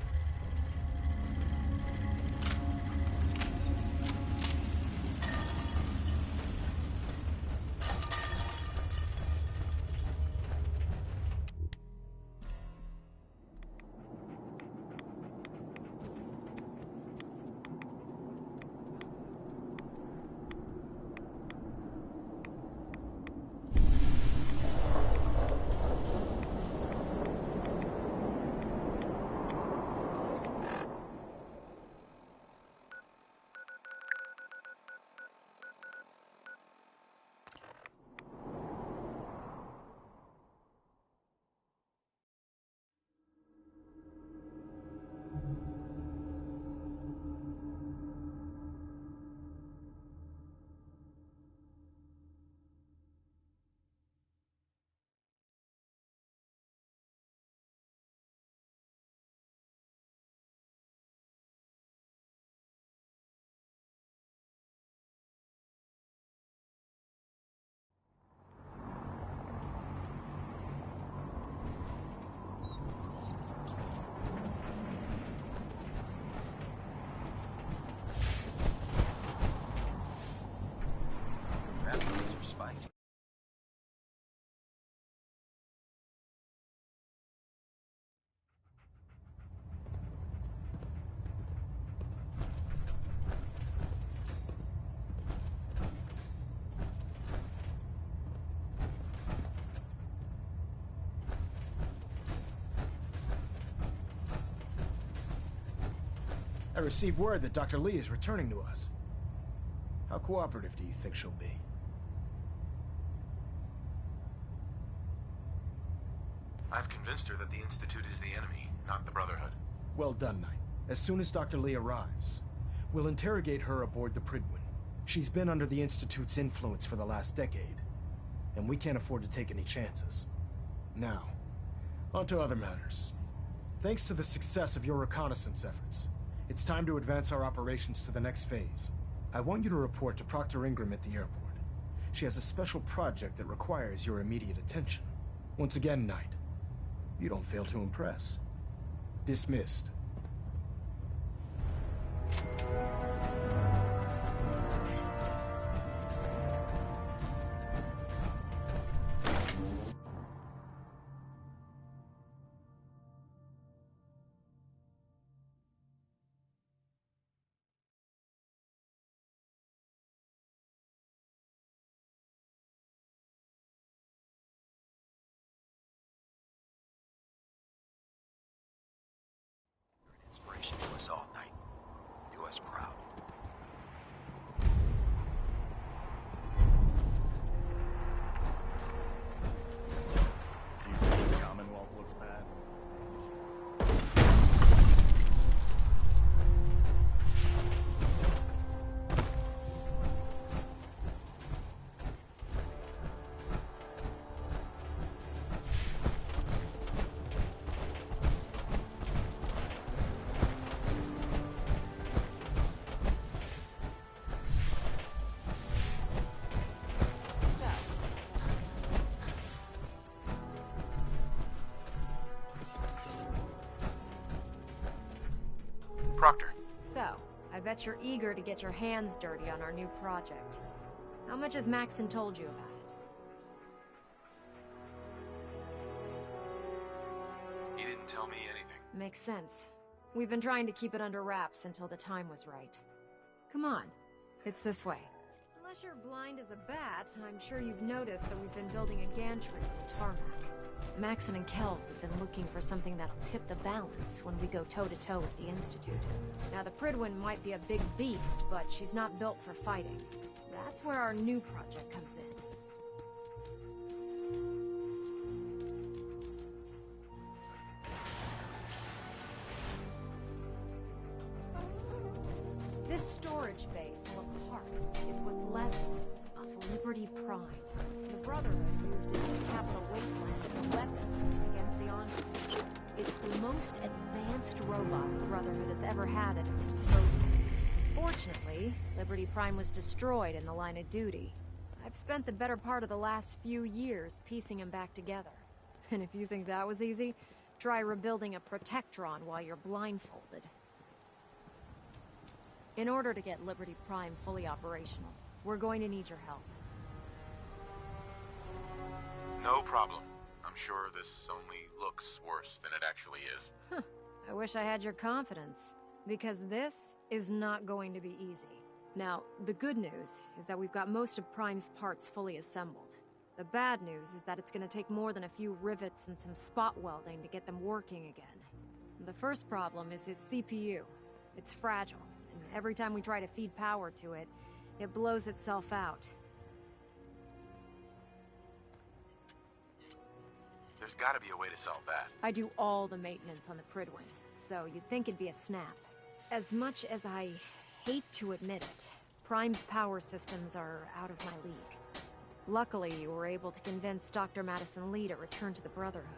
I received word that Dr. Lee is returning to us. How cooperative do you think she'll be? I've convinced her that the Institute is the enemy, not the Brotherhood. Well done, Knight. As soon as Dr. Lee arrives, we'll interrogate her aboard the Prydwen. She's been under the Institute's influence for the last decade, and we can't afford to take any chances. Now, on to other matters. Thanks to the success of your reconnaissance efforts, it's time to advance our operations to the next phase. I want you to report to Proctor Ingram at the airport. She has a special project that requires your immediate attention. Once again, Knight, you don't fail to impress. Dismissed. Inspiration to us all, Knight. Do us proud. Do you think the Commonwealth looks bad? Proctor. So, I bet you're eager to get your hands dirty on our new project. How much has Maxon told you about it? He didn't tell me anything. Makes sense. We've been trying to keep it under wraps until the time was right. Come on, it's this way. Unless you're blind as a bat, I'm sure you've noticed that we've been building a gantry on the tarmac. Maxon and Kells have been looking for something that'll tip the balance when we go toe-to-toe with the Institute. Now, the Prydwen might be a big beast, but she's not built for fighting. That's where our new project comes in. This storage bay full of parts is what's left of Liberty Prime. The Brotherhood used it in the Capital Wasteland as a weapon against the Enclave. It's the most advanced robot the Brotherhood has ever had at its disposal. Fortunately, Liberty Prime was destroyed in the line of duty. I've spent the better part of the last few years piecing him back together. And if you think that was easy, try rebuilding a Protectron while you're blindfolded. In order to get Liberty Prime fully operational, we're going to need your help. No problem. I'm sure this only looks worse than it actually is. I wish I had your confidence, because this is not going to be easy. Now, the good news is that we've got most of Prime's parts fully assembled. The bad news is that it's going to take more than a few rivets and some spot welding to get them working again. The first problem is his CPU. It's fragile, and every time we try to feed power to it, it blows itself out. There's gotta be a way to solve that. I do all the maintenance on the Prydwen, so you'd think it'd be a snap. As much as I hate to admit it, Prime's power systems are out of my league. Luckily, you were able to convince Dr. Madison Lee to return to the Brotherhood.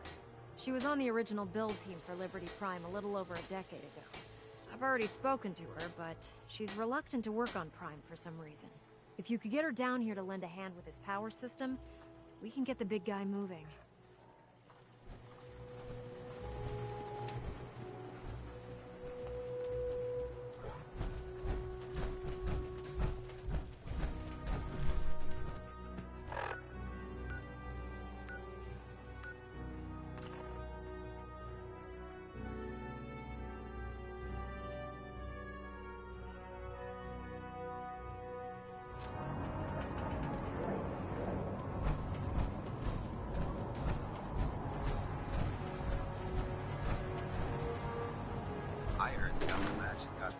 She was on the original build team for Liberty Prime a little over a decade ago. I've already spoken to her, but she's reluctant to work on Prime for some reason. If you could get her down here to lend a hand with his power system, we can get the big guy moving. I heard the government actually got...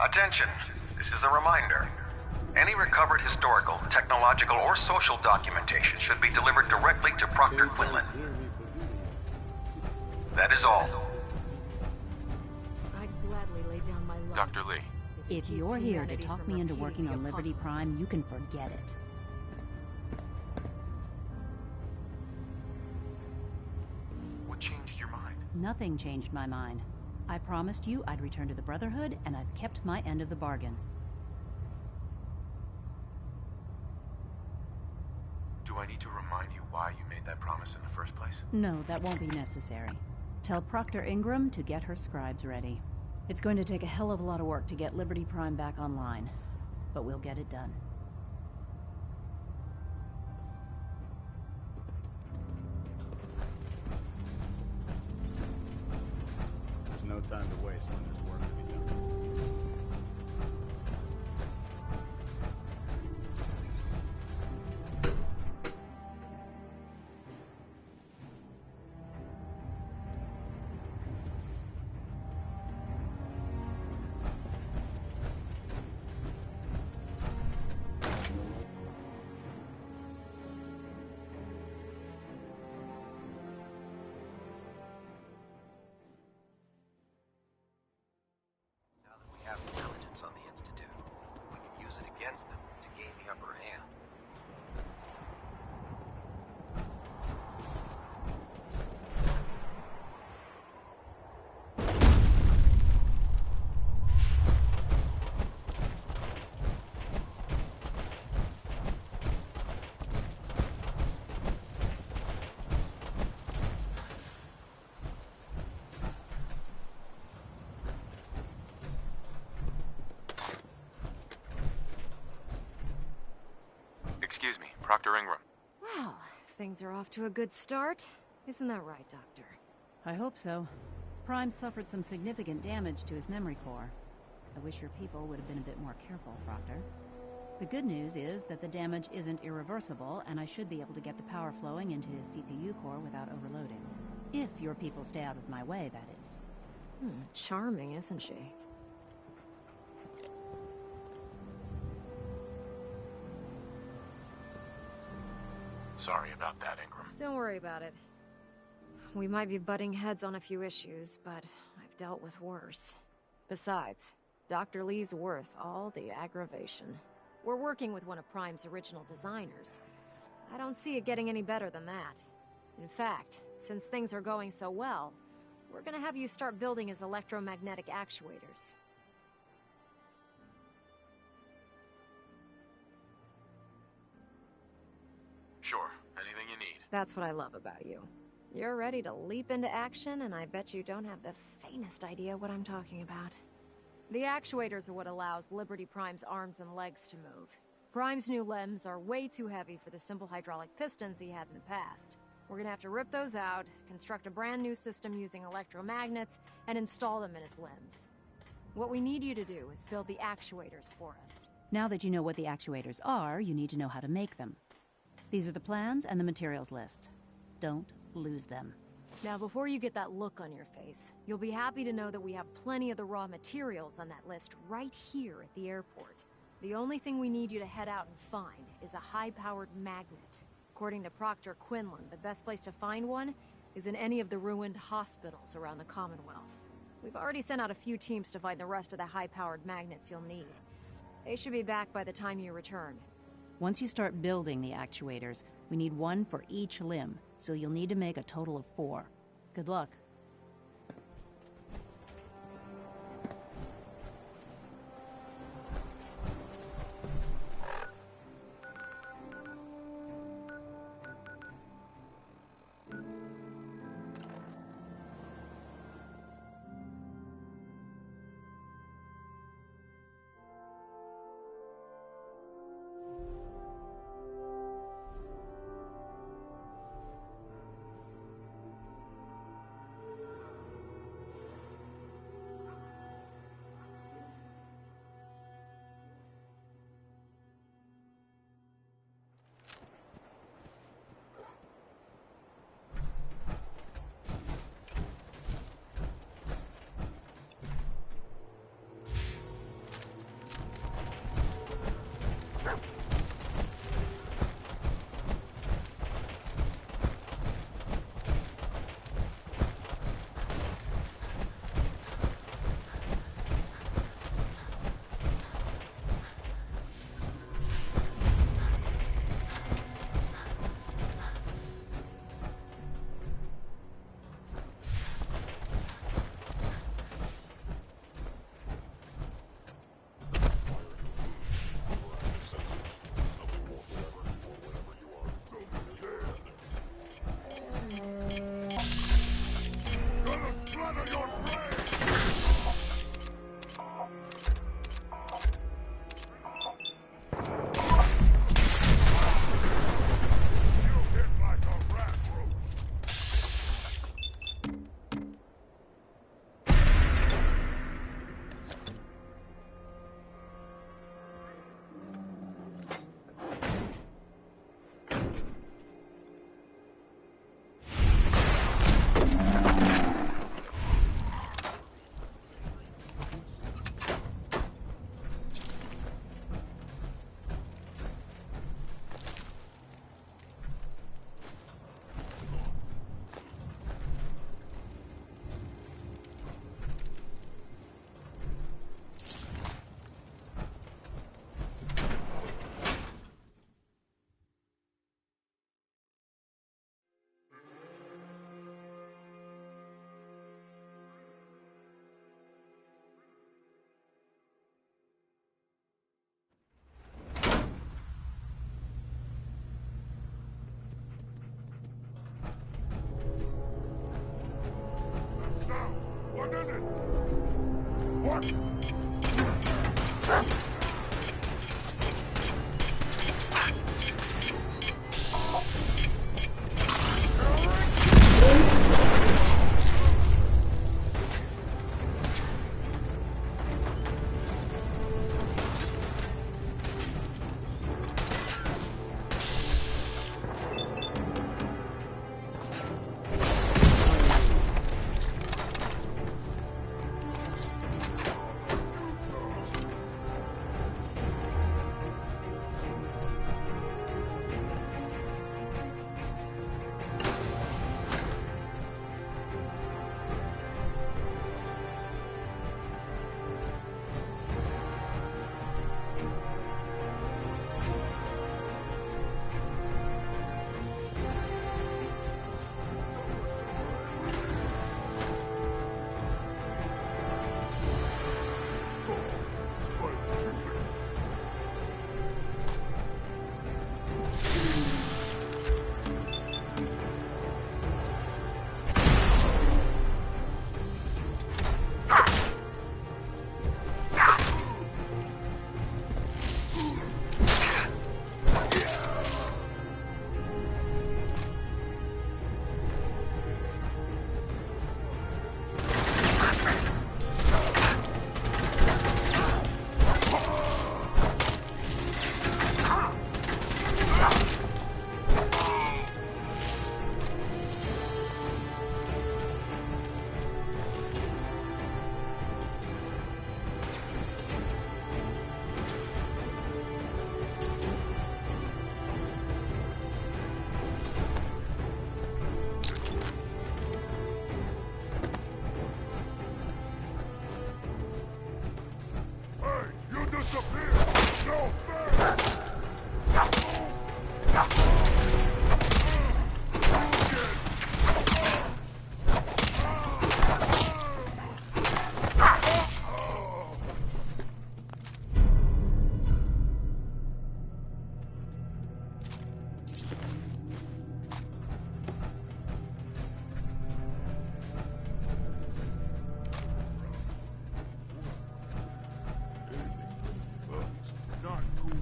Attention, this is a reminder. Any recovered historical, technological, or social documentation should be delivered directly to Proctor Quinlan. That is all. I'd gladly lay down my life. Dr. Lee. If you're here to talk me into working on Liberty Prime, you can forget it. What changed your mind? Nothing changed my mind. I promised you I'd return to the Brotherhood, and I've kept my end of the bargain. Do I need to remind you why you made that promise in the first place? No, that won't be necessary. Tell Proctor Ingram to get her scribes ready. It's going to take a hell of a lot of work to get Liberty Prime back online, but we'll get it done. There's no time to waste when there's work to be done. We have intelligence on the Institute. We can use it against them to gain the upper hand. Excuse me, Proctor Ingram. Well, things are off to a good start. Isn't that right, Doctor? I hope so. Prime suffered some significant damage to his memory core. I wish your people would have been a bit more careful, Proctor. The good news is that the damage isn't irreversible, and I should be able to get the power flowing into his CPU core without overloading. If your people stay out of my way, that is. Charming, isn't she? Sorry about that, Ingram. Don't worry about it. We might be butting heads on a few issues, but I've dealt with worse. Besides, Dr. Lee's worth all the aggravation. We're working with one of Prime's original designers. I don't see it getting any better than that. In fact, since things are going so well, we're gonna have you start building his electromagnetic actuators. Sure, anything you need. That's what I love about you. You're ready to leap into action, and I bet you don't have the faintest idea what I'm talking about. The actuators are what allows Liberty Prime's arms and legs to move. Prime's new limbs are way too heavy for the simple hydraulic pistons he had in the past. We're gonna have to rip those out, construct a brand new system using electromagnets, and install them in his limbs. What we need you to do is build the actuators for us. Now that you know what the actuators are, you need to know how to make them. These are the plans and the materials list. Don't lose them. Now, before you get that look on your face, you'll be happy to know that we have plenty of the raw materials on that list right here at the airport. The only thing we need you to head out and find is a high-powered magnet. According to Proctor Quinlan, the best place to find one is in any of the ruined hospitals around the Commonwealth. We've already sent out a few teams to find the rest of the high-powered magnets you'll need. They should be back by the time you return. Once you start building the actuators, we need one for each limb, so you'll need to make a total of 4. Good luck. What?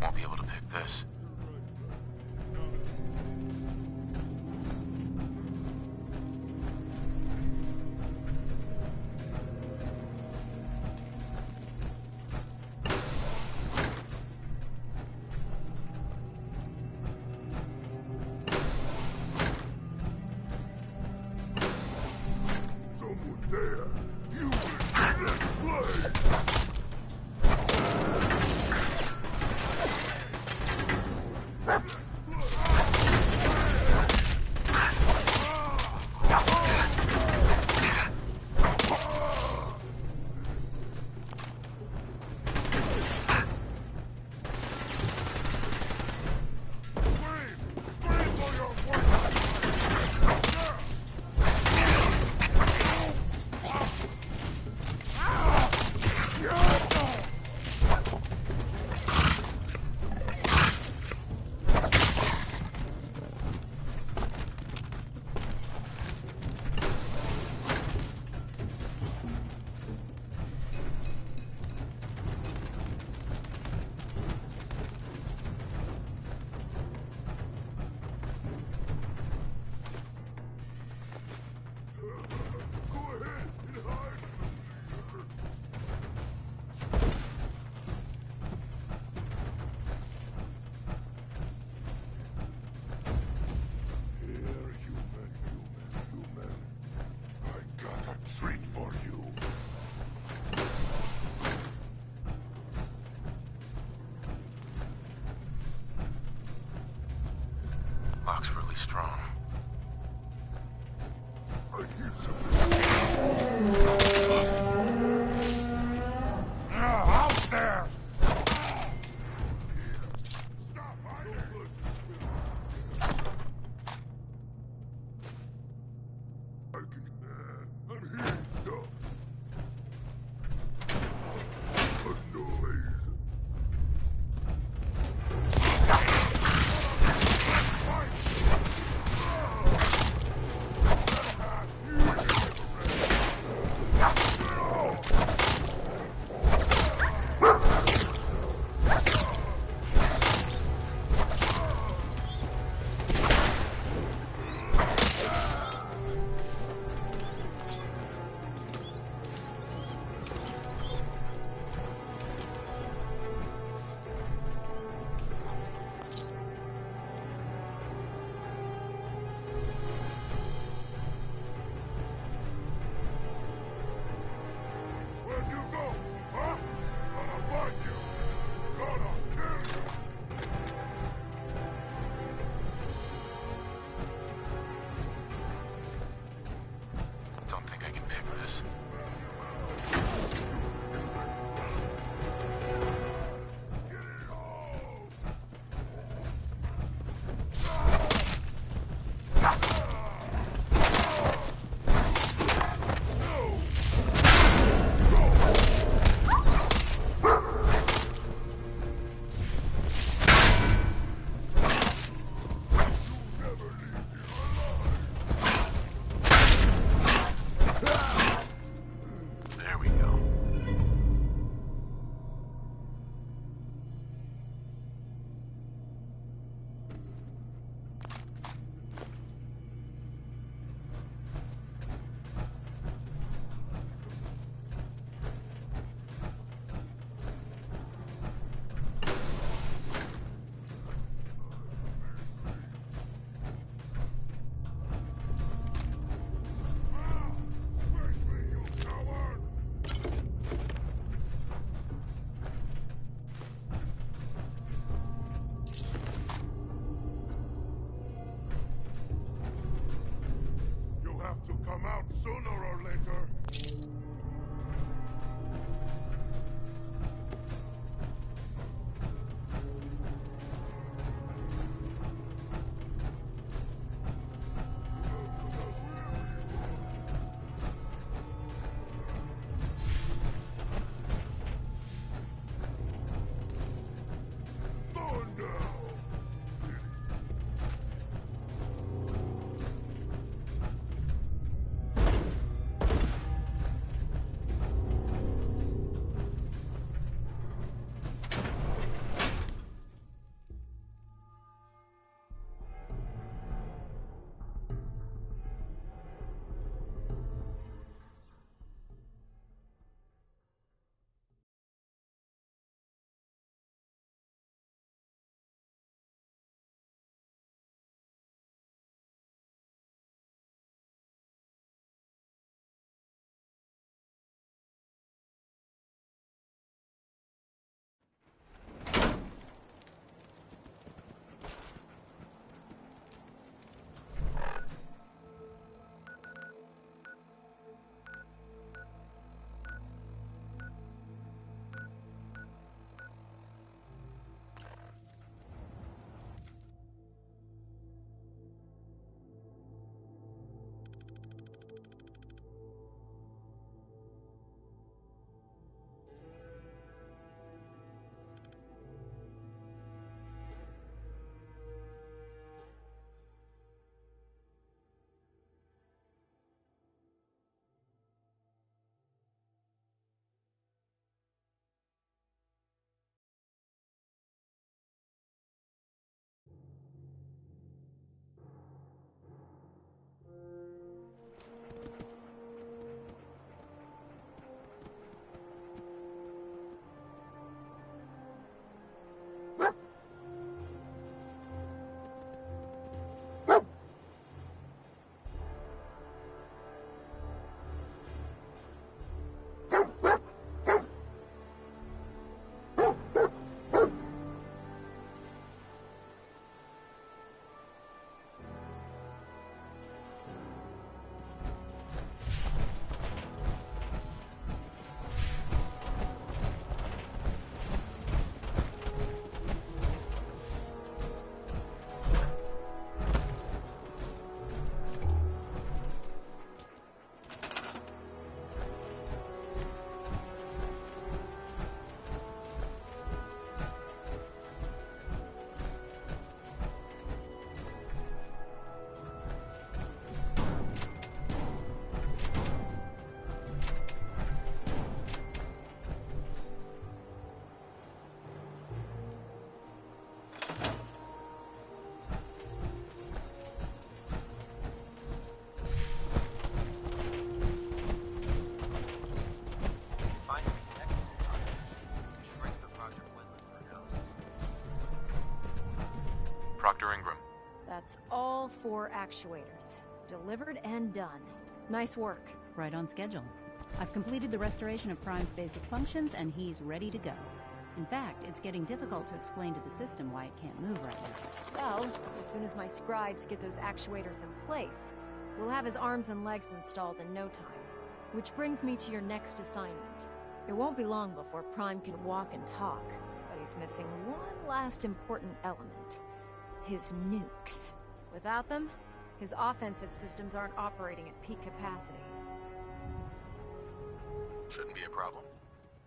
Won't be able to pick this. Someone there. You will play. Treat for you. Lock's really strong. Out there! 4 actuators. Delivered and done. Nice work. Right on schedule. I've completed the restoration of Prime's basic functions, and he's ready to go. In fact, it's getting difficult to explain to the system why it can't move right now. Well, as soon as my scribes get those actuators in place, we'll have his arms and legs installed in no time. Which brings me to your next assignment. It won't be long before Prime can walk and talk, but he's missing one last important element. His nukes. Without them, his offensive systems aren't operating at peak capacity. Shouldn't be a problem.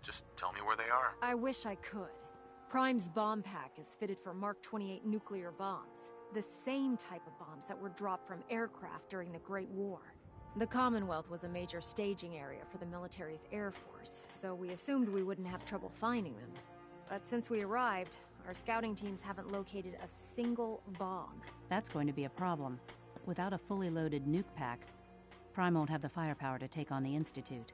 Just tell me where they are. I wish I could. Prime's bomb pack is fitted for Mark 28 nuclear bombs. The same type of bombs that were dropped from aircraft during the Great War. The Commonwealth was a major staging area for the military's Air Force, so we assumed we wouldn't have trouble finding them. But since we arrived, our scouting teams haven't located a single bomb. That's going to be a problem. Without a fully loaded nuke pack, Prime won't have the firepower to take on the Institute.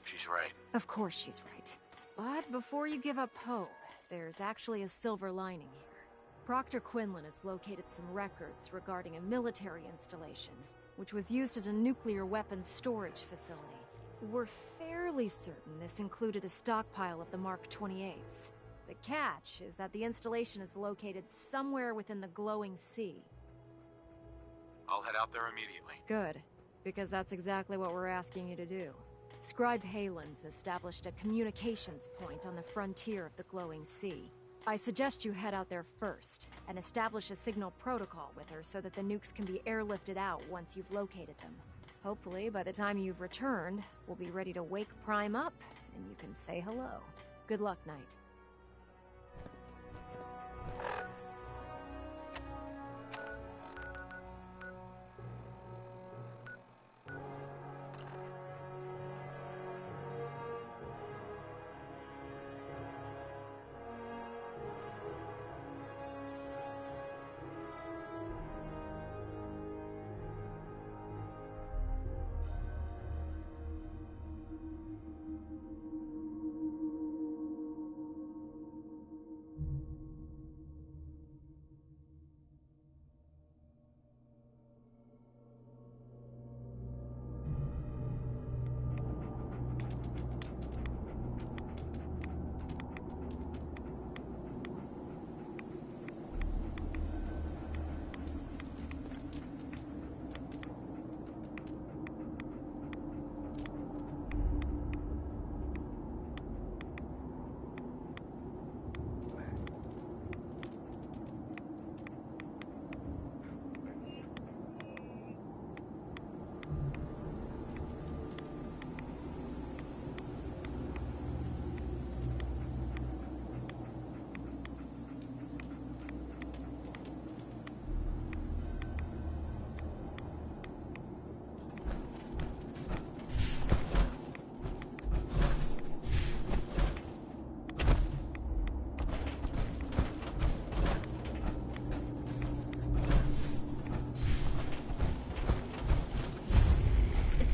She's right. Of course she's right. But before you give up hope, there's actually a silver lining here. Proctor Quinlan has located some records regarding a military installation, which was used as a nuclear weapons storage facility. We're fairly certain this included a stockpile of the Mark 28s. The catch is that the installation is located somewhere within the glowing sea. I'll head out there immediately. Good, because that's exactly what we're asking you to do. Scribe Halen's established a communications point on the frontier of the glowing sea. I suggest you head out there first, and establish a signal protocol with her so that the nukes can be airlifted out once you've located them. Hopefully, by the time you've returned, we'll be ready to wake Prime up, and you can say hello. Good luck, Knight.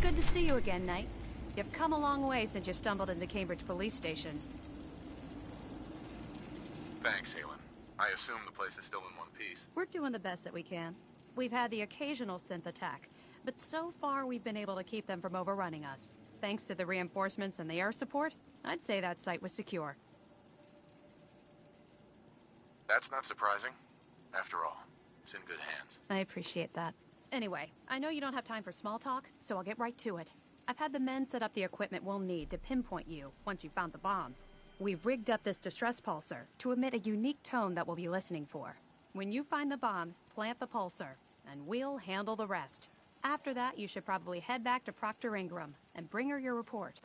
Good to see you again, Knight. You've come a long way since you stumbled into the Cambridge police station. Thanks, Halen. I assume the place is still in one piece. We're doing the best that we can. We've had the occasional synth attack, but so far we've been able to keep them from overrunning us. Thanks to the reinforcements and the air support, I'd say that site was secure. That's not surprising. After all, it's in good hands. I appreciate that. Anyway, I know you don't have time for small talk, so I'll get right to it. I've had the men set up the equipment we'll need to pinpoint you once you've found the bombs. We've rigged up this distress pulsar to emit a unique tone that we'll be listening for. When you find the bombs, plant the pulsar, and we'll handle the rest. After that, you should probably head back to Proctor Ingram and bring her your report.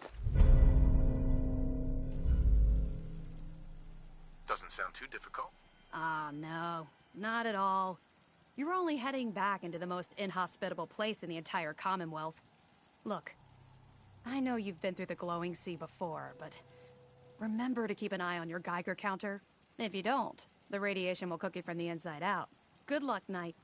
Doesn't sound too difficult. Ah, no. Not at all. You're only heading back into the most inhospitable place in the entire Commonwealth. Look, I know you've been through the glowing sea before, but remember to keep an eye on your Geiger counter. If you don't, the radiation will cook you from the inside out. Good luck, Knight.